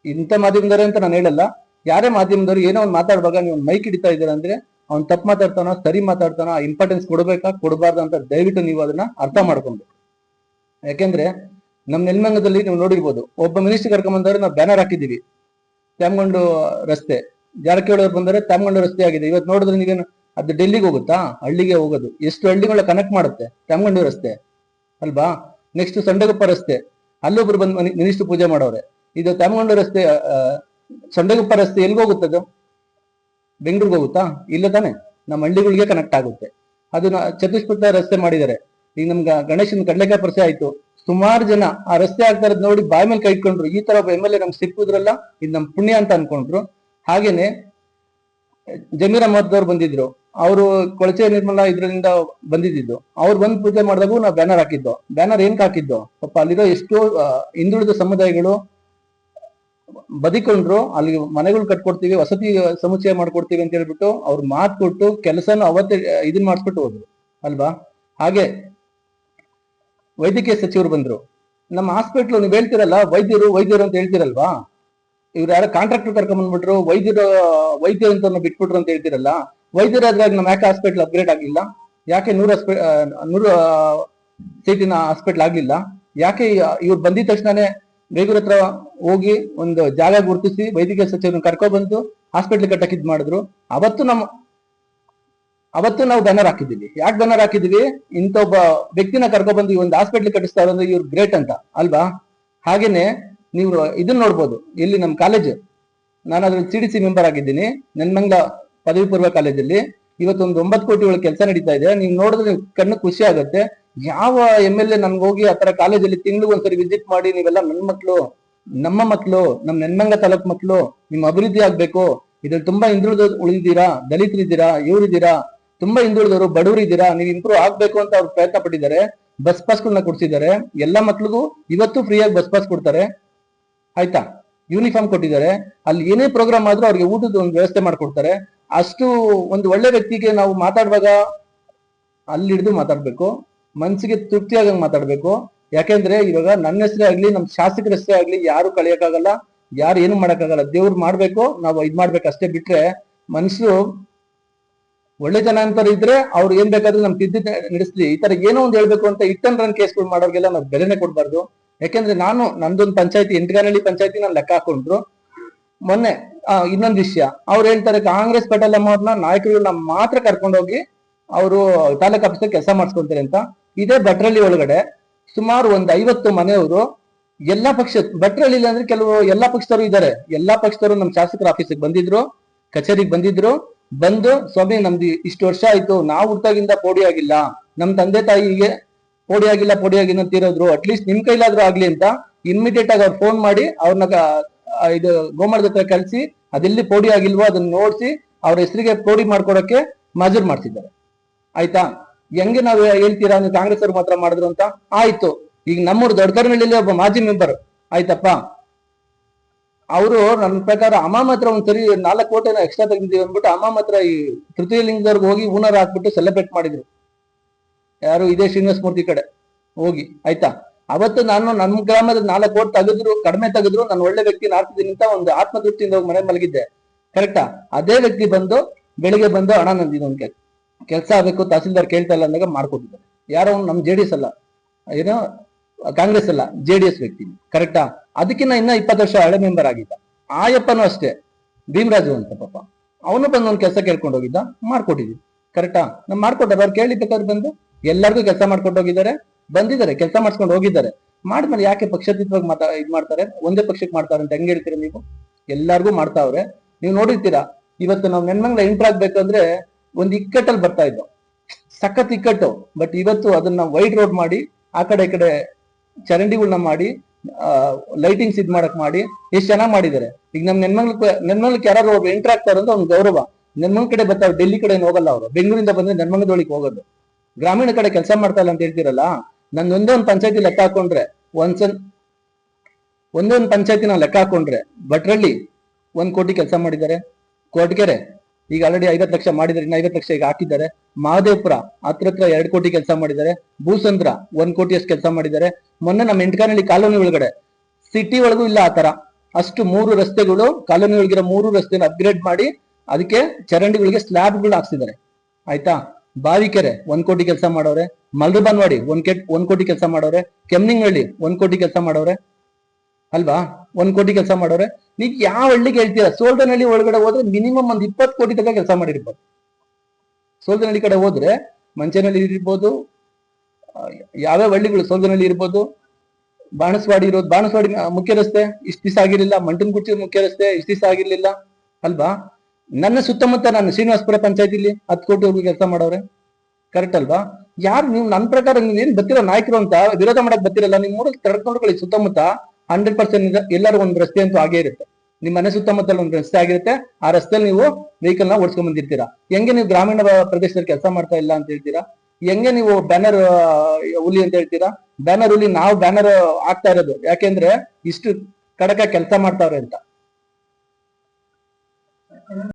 ಇಂಥ ಮಾಧ್ಯಮದವರೇ ಅಂತ ನಾನು ಹೇಳಲ್ಲ, ಯಾರೇ ಮಾಧ್ಯಮದವರು ಏನೋ ಒಂದು ಮಾತಾಡುವಾಗ ನೀವು ಮೈಕ್ ಹಿಡಿತಾ ಇದ್ದೀರಾ ಅಂದ್ರೆ ಅವ್ನು ತಪ್ಪು ಮಾತಾಡ್ತಾನೋ ಸರಿ ಮಾತಾಡ್ತಾನೋ, ಇಂಪಾರ್ಟೆನ್ಸ್ ಕೊಡ್ಬೇಕಾ ಕೊಡಬಾರ್ದು ಅಂತ ದಯವಿಟ್ಟು ನೀವು ಅದನ್ನ ಅರ್ಥ ಮಾಡ್ಕೊಬೇಕು. ಯಾಕೆಂದ್ರೆ ನಮ್ ನೆಲಮಂಗಲದಲ್ಲಿ ನೀವು ನೋಡಿರ್ಬೋದು, ಒಬ್ಬ ಮಿನಿಸ್ಟರ್ ಕರ್ಕೊಂಡ್ಬಂದವ್ರೆ ನಾವು ಬ್ಯಾನರ್ ಹಾಕಿದೀವಿ. ತ್ಯಾಮಗೊಂಡು ರಸ್ತೆ, ಜಾರಕಿಹೊಳಿ ಅವ್ರು ಬಂದರೆ ತ್ಯಾಮಗೊಂಡು ರಸ್ತೆ ಆಗಿದೆ. ಇವತ್ತು ನೋಡಿದ್ರೆ ನೀವೇನು ಅದು ಡೆಲ್ಲಿಗೆ ಹೋಗುತ್ತಾ? ಹಳ್ಳಿಗೆ ಹೋಗೋದು. ಎಷ್ಟು ಹಳ್ಳಿಗಳ ಕನೆಕ್ಟ್ ಮಾಡುತ್ತೆ ತ್ಯಾಮಗೊಂಡು ರಸ್ತೆ ಅಲ್ವಾ. ನೆಕ್ಸ್ಟ್ ಸಂಡಗಪ್ಪ ರಸ್ತೆ, ಅಲ್ಲೊಬ್ರು ಬಂದು ಮಿನಿಸ್ಟರ್ ಪೂಜೆ ಮಾಡೋರೆ. ಇದು ತ್ಯಾಮಗೊಂಡು ರಸ್ತೆ, ಸಂಡಗಪ್ಪ ರಸ್ತೆ ಎಲ್ಗೆ ಹೋಗುತ್ತದು? ಬೆಂಗಳೂರಿಗೆ ಹೋಗುತ್ತಾ? ಇಲ್ಲ ತಾನೆ, ನಮ್ಮ ಹಳ್ಳಿಗಳಿಗೆ ಕನೆಕ್ಟ್ ಆಗುತ್ತೆ. ಅದನ್ನ ಚತುಷ್ಪಥ ರಸ್ತೆ ಮಾಡಿದ್ದಾರೆ. ಈಗ ನಮ್ಗೆ ಗಣೇಶನ್ ಕಡ್ಲೆಕಾಯಿ ಪರಿಚಯ ಆಯ್ತು. ಸುಮಾರು ಜನ ಆ ರಸ್ತೆ ಆಗ್ತಾ ಇರೋದು ನೋಡಿ ಬಾಯಿ ಮೇಲೆ ಕೈ ಇಟ್ಕೊಂಡ್ರು. ಈ ತರ ಒಬ್ಬ MLA ನಮ್ಗೆ ಸಿಕ್ಕುದ್ರಲ್ಲ, ಇದು ನಮ್ ಪುಣ್ಯ ಅಂತ ಅನ್ಕೊಂಡ್ರು. ಹಾಗೇನೆ ಜಮೀರ್ ಅಹಮದ್ ಅವ್ರು ಬಂದಿದ್ರು, ಅವರು ಕೊಳಚೆ ನಿರ್ಮಲಾ ಇದ್ರಿಂದ ಬಂದಿದ್ದು. ಅವ್ರು ಬಂದು ಪೂಜೆ ಮಾಡಿದಾಗೂ ನಾವು ಬ್ಯಾನರ್ ಹಾಕಿದ್ದು. ಬ್ಯಾನರ್ ಏನ್ ಹಾಕಿದ್ದು? ಪಾಪ ಅಲ್ಲಿರೋ ಎಷ್ಟೋ ಹಿಂದುಳಿದ ಸಮುದಾಯಗಳು ಬದಿಕೊಂಡ್ರು. ಅಲ್ಲಿ ಮನೆಗಳು ಕಟ್ಕೊಡ್ತೀವಿ, ವಸತಿ ಸಮುಚ್ಚಯ ಮಾಡ್ಕೊಡ್ತೀವಿ ಅಂತ ಹೇಳ್ಬಿಟ್ಟು ಅವ್ರು ಮಾತು ಕೊಟ್ಟು ಕೆಲಸನ ಅವತ್ತೇ ಇದನ್ ಮಾಡಿಸ್ಬಿಟ್ಟು ಹೋದ್ರು ಅಲ್ವಾ. ಹಾಗೆ ವೈದ್ಯಕೀಯ ಸಚಿವರು ಬಂದ್ರು, ನಮ್ಮ ಹಾಸ್ಪಿಟ್ಲು ನೀವು ಹೇಳ್ತಿರಲ್ಲ ವೈದ್ಯರು ಅಂತ ಹೇಳ್ತಿರಲ್ವಾ, ಇವ್ರು ಯಾರೋ ಕಾಂಟ್ರಾಕ್ಟರ್ ಕರ್ಕೊಂಡ್ ಬಂದ್ಬಿಟ್ರು, ವೈದ್ಯರು ಅಂತ ಬಿಟ್ಬಿಟ್ರು ಅಂತ ಹೇಳ್ತಿರಲ್ಲ, ವೈದ್ಯರಾದ್ರಾಗ ನಮ್ಮ ಯಾಕೆ ಹಾಸ್ಪಿಟ್ಲ್ ಅಪ್ಗ್ರೇಡ್ ಆಗಿಲ್ಲ? ಯಾಕೆ 100 ಸೀಟಿನ ಹಾಸ್ಪಿಟ್ಲ್ ಆಗ್ಲಿಲ್ಲ? ಯಾಕೆ ಇವ್ರು ಬಂದಿದ ತಕ್ಷಣನೇ ಬೇಗೂರ್ ಹತ್ರ ಹೋಗಿ ಒಂದು ಜಾಗ ಗುರುತಿಸಿ ವೈದ್ಯಕೀಯ ಸಚಿವರನ್ನ ಕರ್ಕೊಬಂದು ಹಾಸ್ಪಿಟ್ಲ್ ಕಟ್ಟಕ್ಕೆ ಇದ್ ಮಾಡಿದ್ರು. ಅವತ್ತು ನಾವು ಬ್ಯಾನರ್ ಹಾಕಿದ್ದೀವಿ. ಯಾಕೆ ಬ್ಯಾನರ್ ಹಾಕಿದೀವಿ? ಇಂಥ ಒಬ್ಬ ವ್ಯಕ್ತಿನ ಕರ್ಕೊಬಂದು ಈ ಒಂದು ಹಾಸ್ಪಿಟ್ಲ್ ಕಟ್ಟಿಸ್ತಾರೆ ಅಂದ್ರೆ ಇವ್ರು ಗ್ರೇಟ್ ಅಂತ ಅಲ್ವಾ? ಹಾಗೇನೆ ನೀವು ಇದನ್ನ ನೋಡ್ಬೋದು, ಇಲ್ಲಿ ನಮ್ಮ ಕಾಲೇಜ್, ನಾನು ಅದ್ರಲ್ಲಿ CDC ಮೆಂಬರ್ ಆಗಿದ್ದೀನಿ, ನೆನ್ಮಂಗ್ಲ ಪದವಿ ಪೂರ್ವ ಕಾಲೇಜಲ್ಲಿ. ಇವತ್ತೊಂದು 9 ಕೋಟಿ ಒಳಗೆ ಕೆಲಸ ನಡೀತಾ ಇದೆ. ನೀವು ನೋಡಿದ್ರೆ ಕಣ್ಣು ಖುಷಿ ಆಗುತ್ತೆ. ಯಾವ MLA ನನ್ಗೆ ಹೋಗಿ ಆತರ ಕಾಲೇಜಲ್ಲಿ ತಿಂಗ್ಳಿಗೆ ಒಂದ್ಸರಿ ವಿಸಿಟ್ ಮಾಡಿ, ನೀವೆಲ್ಲ ನನ್ನ ಮಕ್ಳು, ನಮ್ಮ ಮಕ್ಳು, ನಮ್ಮ ನೆನ್ಮಂಗ ತಾಲೂಕ್ ಮಕ್ಳು, ನಿಮ್ ಅಭಿವೃದ್ಧಿ ಆಗ್ಬೇಕು, ಇದ್ರಲ್ಲಿ ತುಂಬಾ ಉಳಿದಿದ್ದೀರಾ, ದಲಿತರಿದ್ದೀರಾ, ಇವ್ರಿದ್ದೀರಾ, ತುಂಬಾ ಹಿಂದುಳಿದವರು, ಬಡವರು ಇದ್ದೀರಾ, ನೀವು ಇಂಪ್ರೂವ್ ಆಗ್ಬೇಕು ಅಂತ ಅವ್ರು ಪ್ರಯತ್ನ ಪಟ್ಟಿದ್ದಾರೆ. ಬಸ್ ಪಾಸ್ಗಳನ್ನ ಕೊಡ್ಸಿದ್ದಾರೆ. ಎಲ್ಲಾ ಮಕ್ಳಿಗೂ ಇವತ್ತು ಫ್ರೀಯಾಗಿ ಬಸ್ ಪಾಸ್ ಕೊಡ್ತಾರೆ. ಆಯ್ತಾ? ಯೂನಿಫಾರ್ಮ್ ಕೊಟ್ಟಿದ್ದಾರೆ. ಅಲ್ಲಿ ಏನೇ ಪ್ರೋಗ್ರಾಮ್ ಆದ್ರೂ ಅವ್ರಿಗೆ ಊಟದ ಒಂದು ವ್ಯವಸ್ಥೆ ಮಾಡ್ಕೊಡ್ತಾರೆ. ಅಷ್ಟು ಒಂದು ಒಳ್ಳೆ ವ್ಯಕ್ತಿಗೆ ನಾವು ಮಾತಾಡುವಾಗ ಅಲ್ಲಿ ಹಿಡಿದು ಮಾತಾಡ್ಬೇಕು, ಮನ್ಸಿಗೆ ತೃಪ್ತಿಯಾಗಂಗ್ ಮಾತಾಡ್ಬೇಕು. ಯಾಕೆಂದ್ರೆ ಇವಾಗ ನನ್ನ ಹೆಸರೇ ಆಗ್ಲಿ, ನಮ್ ಶಾಸಕರ ಹೆಸರೇ ಆಗ್ಲಿ, ಯಾರು ಕಳಿಯಕ್ಕಾಗಲ್ಲ, ಯಾರು ಏನು ಮಾಡಕ್ಕಾಗಲ್ಲ. ದೇವ್ರು ಮಾಡ್ಬೇಕು, ನಾವು ಇದ್ ಮಾಡ್ಬೇಕು ಅಷ್ಟೇ. ಬಿಟ್ರೆ ಮನುಷ್ಯರು ಒಳ್ಳೆ ಜನ ಅಂತ ಇದ್ರೆ ಅವ್ರು ಏನ್ ಬೇಕಾದ್ರೂ ನಮ್ ತಿದ್ದಿ ನಡೆಸ್ಲಿ. ಈ ತರ ಏನೋ ಒಂದು ಹೇಳ್ಬೇಕು ಅಂತ ರನ್ ಕೇಸ್ಗಳು ಮಾಡೋರ್ಗೆಲ್ಲ ನಾವು ಬೆಲೆನೆ ಕೊಡ್ಬಾರ್ದು. ಯಾಕೆಂದ್ರೆ ನಂದೊಂದು ಪಂಚಾಯತಿ, ಎಂಟಗಾನಹಳ್ಳಿ ಪಂಚಾಯತಿ ನಾನು ಲೆಕ್ಕ ಹಾಕೊಂಡ್ರು ಮೊನ್ನೆ. ಇನ್ನೊಂದು ವಿಷಯ, ಅವ್ರು ಹೇಳ್ತಾರೆ ಕಾಂಗ್ರೆಸ್ ಪಟೇಲಮ್ಮ ಅವ್ರನ್ನ ನಾಯಕರುಗಳನ್ನ ಮಾತ್ರ ಕರ್ಕೊಂಡೋಗಿ ಅವರು ತಾಲೂಕ್ ಆಫೀಸಲ್ಲಿ ಕೆಲಸ ಮಾಡಿಸ್ಕೊಂತಾರೆ ಅಂತ. ಇದೇ ಭಟ್ರಳ್ಳಿ ಒಳಗಡೆ ಸುಮಾರು ಒಂದು 50 ಮನೆಯವರು ಎಲ್ಲಾ ಪಕ್ಷ, ಭಟ್ರಳ್ಳಿ ಅಂದ್ರೆ ಕೆಲವು ಎಲ್ಲಾ ಪಕ್ಷದವರು ಇದ್ದಾರೆ. ಎಲ್ಲಾ ಪಕ್ಷದವರು ನಮ್ಮ ಶಾಸಕರ ಆಫೀಸಿಗೆ ಬಂದಿದ್ರು, ಕಚೇರಿಗೆ ಬಂದು ಸ್ವಾಮಿ ನಮ್ದು ಇಷ್ಟು ವರ್ಷ ಆಯ್ತು, ನಾವು ಹುಟ್ಟಾಗಿಂದ ಪೋಡಿ ಆಗಿಲ್ಲ, ನಮ್ ತಂದೆ ತಾಯಿಗೆ ಪೋಡಿ ಆಗಿಲ್ಲ ಅಂತ ಇರೋದ್ರು, ಅಟ್ಲೀಸ್ಟ್ ನಿಮ್ ಕೈಲಾದ್ರೂ ಆಗ್ಲಿ ಅಂತ ಇಮಿಡಿಯೇಟ್ ಆಗಿ ಅವ್ರು ಫೋನ್ ಮಾಡಿ ಅವ್ರನ್ನ ಇದು ಗೋಮಾಳದ ಹತ್ರ ಕಳಿಸಿ ಅದೆಲ್ಲಿ ಪೋಡಿ ಆಗಿಲ್ವೋ ಅದನ್ನ ನೋಡ್ಸಿ ಅವ್ರ ಹೆಸರಿಗೆ ಪೋಡಿ ಮಾಡ್ಕೊಡಕ್ಕೆ ಮಾಜೂರ್ ಮಾಡ್ತಿದ್ದಾರೆ. ಆಯ್ತಾ? ಹೆಂಗೆ ನಾವು ಹೇಳ್ತೀರಾ ನೀವು ಕಾಂಗ್ರೆಸ್ ಅವ್ರು ಮಾತ್ರ ಮಾಡಿದ್ರು ಅಂತ? ಆಯ್ತು, ಈಗ ನಮ್ಮೂರು ದೊಡ್ಡಕರ್ನಹಳ್ಳಿಲಿ ಒಬ್ಬ ಮಾಜಿ ಮೆಂಬರ್, ಆಯ್ತಪ್ಪ, ಅವರು ನನ್ನ ಪ್ರಕಾರ ಅಮಾಮ್ ಹತ್ರ ಒಂದ್ಸರಿ 4 ಕೋಟಿ ಎಕ್ಸ್ಟ್ರಾ ತೆಗೆದಿದ್ದೀವಿ ಅಂದ್ಬಿಟ್ಟು ಅಮಾಮ್ ಹತ್ರ ಈ ತೃತೀಯ ಲಿಂಗದವ್ರಿಗೆ ಹೋಗಿ ಹೂನಾರ ಹಾಕ್ಬಿಟ್ಟು ಸೆಲೆಬ್ರೇಟ್ ಮಾಡಿದ್ರು. ಯಾರು ಇದೇ ಶ್ರೀನಿವಾಸ ಮೂರ್ತಿ ಕಡೆ ಹೋಗಿ. ಆಯ್ತಾ? ಅವತ್ತು ನಾನು ನಮ್ಮ ಗ್ರಾಮದ 4 ಕೋಟಿ ಕಡಿಮೆ ತೆಗೆದ್ರು, ನಾನು ಒಳ್ಳೆ ವ್ಯಕ್ತಿ ಆಡ್ತಿದ್ದೀನಿ ಅಂತ ಒಂದು ಆತ್ಮತೃಪ್ತಿಯಿಂದ ಹೋಗಿ ಮನೆ ಮಲಗಿದ್ದೆ. ಕರೆಕ್ಟಾ? ಅದೇ ವ್ಯಕ್ತಿ ಬೆಳಿಗ್ಗೆ ಬಂದು ಅಣ್ಣ ನಂದು ಇದೊಂದು ಕೆಲಸ ಆಗ್ಬೇಕು, ತಹಸೀಲ್ದಾರ್ ಕೇಳ್ತಾ ಇಲ್ಲ ಅಂದಾಗ ಮಾಡ್ಕೊಟ್ಟಿದ್ದಾರೆ. ಯಾರೋ ನಮ್ JDS ಅಲ್ಲ, ಏನೋ ಕಾಂಗ್ರೆಸ್ ಅಲ್ಲ, JDS ವ್ಯಕ್ತಿ. ಕರೆಕ್ಟಾ? ಅದಕ್ಕಿಂತ ಇನ್ನ 20 ವರ್ಷ ಹಳೆ ಮೆಂಬರ್ ಆಗಿದ್ದ. ಆಯಪ್ಪನೂ ಅಷ್ಟೇ, ಭೀಮರಾಜು ಅಂತ ಪಾಪ, ಅವನು ಬಂದು ಒಂದು ಕೆಲಸ ಕೇಳ್ಕೊಂಡು ಹೋಗಿದ್ದ, ಮಾಡ್ಕೊಟ್ಟಿದ್ವಿ. ಕರೆಕ್ಟಾ? ನಮ್ ಮಾಡ್ಕೊಟ್ಟಾರ, ಅವ್ರು ಕೇಳಿಬೇಕಾದ್ರೆ ಬಂದು ಎಲ್ಲರಿಗೂ ಕೆಲಸ ಮಾಡ್ಕೊಂಡು ಹೋಗಿದ್ದಾರೆ, ಬಂದಿದ್ದಾರೆ, ಕೆಲಸ ಮಾಡ್ಸ್ಕೊಂಡು ಹೋಗಿದ್ದಾರೆ. ಮಾಡಿದ್ಮೇಲೆ ಯಾಕೆ ಪಕ್ಷಾತೀತವಾಗಿ ಇದ್ ಮಾಡ್ತಾರೆ, ಒಂದೇ ಪಕ್ಷಕ್ಕೆ ಮಾಡ್ತಾರೆ ಅಂತ ಹೆಂಗ್ ಹೇಳ್ತೀರಾ ನೀವು? ಎಲ್ಲಾರ್ಗು ಮಾಡ್ತಾವ್ರೆ. ನೀವು ನೋಡಿರ್ತೀರಾ, ಇವತ್ತು ನಾವು ನೆನ್ಮಂಗ್ಲ ಎಂಟ್ರ್ ಆಗ್ಬೇಕಂದ್ರೆ ಒಂದು ಇಕ್ಕಟ್ಟಲ್ಲಿ ಬರ್ತಾ ಇದ್ದೋ, ಸಖತ್ ಇಕ್ಕಟ್ಟು. ಬಟ್ ಇವತ್ತು ಅದನ್ನ ವೈಡ್ ರೋಡ್ ಮಾಡಿ, ಆ ಕಡೆ ಈ ಕಡೆ ಚರಂಡಿಗಳನ್ನ ಮಾಡಿ, ಲೈಟಿಂಗ್ಸ್ ಇದ್ ಮಾಡಕ್ ಮಾಡಿ ಎಷ್ಟು ಚೆನ್ನಾಗಿ ಮಾಡಿದ್ದಾರೆ. ಈಗ ನಮ್ ನೆನ್ಮಂಗ್ಲಕ್ಕೆ ಯಾರು ಒಬ್ರು ಎಂಟ್ರ್ ಆಗ್ತಾರೆ ಅಂತ ಒಂದು ಗೌರವ. ನೆನ್ಮಂಗ್ ಕಡೆ ಬರ್ತಾರೆ, ಡೆಲ್ಲಿ ಕಡೆ ಹೋಗಲ್ಲ ಅವರು, ಬೆಂಗಳೂರಿಂದ ಬಂದ್ರೆ ನೆನ್ಮಂಗದೊಳಗೆ ಹೋಗೋದು. ಗ್ರಾಮೀಣ ಕಡೆ ಕೆಲಸ ಮಾಡ್ತಾ ಇಲ್ಲ ಅಂತ ಹೇಳ್ತಿರಲ್ಲ, ನಂದು ಒಂದೇ ಒಂದು ಪಂಚಾಯತಿ ಲೆಕ್ಕ ಹಾಕೊಂಡ್ರೆ ಒಂದೇ ಒಂದು ಪಂಚಾಯತಿ ನಾವು ಲೆಕ್ಕ ಹಾಕೊಂಡ್ರೆ ಭಟ್ರಳ್ಳಿ 1 ಕೋಟಿ ಕೆಲಸ ಮಾಡಿದ್ದಾರೆ. ಕೊಟ್ಗೆರೆ ಈಗ ಆಲ್ರೆಡಿ 50 ಲಕ್ಷ ಮಾಡಿದ್ದಾರೆ, ಇನ್ನ 50 ಲಕ್ಷ ಈಗ ಹಾಕಿದ್ದಾರೆ. ಮಹದೇವಪುರ ಹತ್ರ 2 ಕೋಟಿ ಕೆಲಸ ಮಾಡಿದ್ದಾರೆ. ಭೂಸಂದ್ರ 1 ಕೋಟಿ ಅಷ್ಟು ಕೆಲಸ ಮಾಡಿದ್ದಾರೆ. ಮೊನ್ನೆ ನಮ್ಮ ಎಂಟಗಾನಹಳ್ಳಿ ಕಾಲೋನಿ ಒಳಗಡೆ, ಸಿಟಿ ಒಳಗೂ ಇಲ್ಲ ಆ ತರ, ಅಷ್ಟು 3 ರಸ್ತೆಗಳು, ಕಾಲೋನಿ ಒಳಗಿರೋ 3 ರಸ್ತೆನ ಅಪ್ಗ್ರೇಡ್ ಮಾಡಿ ಅದಕ್ಕೆ ಚರಂಡಿಗಳಿಗೆ ಸ್ಲ್ಯಾಬ್ಗಳು ಹಾಕ್ಸಿದ್ದಾರೆ. ಆಯ್ತಾ? ಬಾವಿಕೆರೆ 1 ಕೋಟಿ ಕೆಲಸ ಮಾಡವ್ರೆ. ಮಲ್ರಬಾನ್ವಾಡಿ 1 ಕೋಟಿ ಕೆಲಸ ಮಾಡವ್ರೆ. ಕೆಮ್ನಿಂಗಹಳ್ಳಿ 1 ಕೋಟಿ ಕೆಲಸ ಮಾಡವ್ರೆ ಅಲ್ವಾ? 1 ಕೋಟಿ ಕೆಲಸ ಮಾಡವ್ರೆ. ನೀವ್ ಯಾವ ಹಳ್ಳಿಗೆ ಹೇಳ್ತೀರಾ? ಸೋಲ್ದನಹಳ್ಳಿ ಒಳಗಡೆ ಹೋದ್ರೆ ಮಿನಿಮಮ್ ಒಂದು 20 ಕೋಟಿ ತನಕ ಕೆಲಸ ಮಾಡಿರ್ಬೋದು. ಸೋಲ್ದನಹಳ್ಳಿ ಕಡೆ ಹೋದ್ರೆ ಮಂಚನಹಳ್ಳಿ ಇರ್ಬೋದು, ಯಾವ್ಯಾವ ಹಳ್ಳಿಗಳು, ಸೋಲ್ದನಹಳ್ಳಿ ಇರ್ಬೋದು, ಬಾಣಸ್ವಾಡಿ ಇರೋದು, ಬಾಣಸ್ವಾಡಿ ಮುಖ್ಯ ರಸ್ತೆ ಇಷ್ಟ ದಿವಸ ಆಗಿರ್ಲಿಲ್ಲ, ಮಂಟನ್ಗುಚ್ಚಿ ಮುಖ್ಯ ರಸ್ತೆ ಇಷ್ಟ ದಿವಸ ಆಗಿರ್ಲಿಲ್ಲ ಅಲ್ವಾ? ನನ್ನ ಸುತ್ತಮುತ್ತ ನಾನು ಶ್ರೀನಿವಾಸಪುರ ಪಂಚಾಯತಿಲಿ 10 ಕೋಟಿವರೆಗೂ ಕೆಲಸ ಮಾಡವ್ರೆ. ಕರೆಕ್ಟ್ ಅಲ್ವಾ? ಯಾರು ನೀವು ನನ್ನ ಪ್ರಕಾರ ನೀವು ಏನ್ ಬರ್ತಿರೋ ನಾಯಕರು ಅಂತ ವಿರೋಧ ಮಾಡಕ್ ಬರ್ತಿರಲ್ಲ, ನಿಮ್ ಊರಲ್ಲಿ ತಡ್ಕೊಂಡ್ಕೊಳ್ಳಿ. ಸುತ್ತಮುತ್ತ 100% ಎಲ್ಲರೂ ಒಂದು ರಸ್ತೆ ಅಂತೂ ಆಗೇ ಇರುತ್ತೆ. ನಿಮ್ ಮನೆ ಸುತ್ತಮುತ್ತಲು ಒಂದು ರಸ್ತೆ ಆಗಿರುತ್ತೆ. ಆ ರಸ್ತೆಯಲ್ಲಿ ನೀವು ವೆಹಿಕಲ್ ನ ಓಡಿಸ್ಕೊಂಡ್ ಬಂದಿರ್ತೀರಾ. ಹೆಂಗೆ ನೀವು ಗ್ರಾಮೀಣ ಪ್ರದೇಶದಲ್ಲಿ ಕೆಲಸ ಮಾಡ್ತಾ ಇಲ್ಲ ಅಂತ ಹೇಳ್ತೀರಾ? ಹೆಂಗೆ ನೀವು ಬ್ಯಾನರ್ ಹುಲಿ ಅಂತ ಹೇಳ್ತೀರಾ? ಬ್ಯಾನರ್ ಹುಲಿ ನಾವು ಬ್ಯಾನರ್ ಆಗ್ತಾ ಇರೋದು ಯಾಕೆಂದ್ರೆ ಇಷ್ಟು ಕಡಕ ಕೆಲಸ ಮಾಡ್ತಾವ್ರೆ ಅಂತ.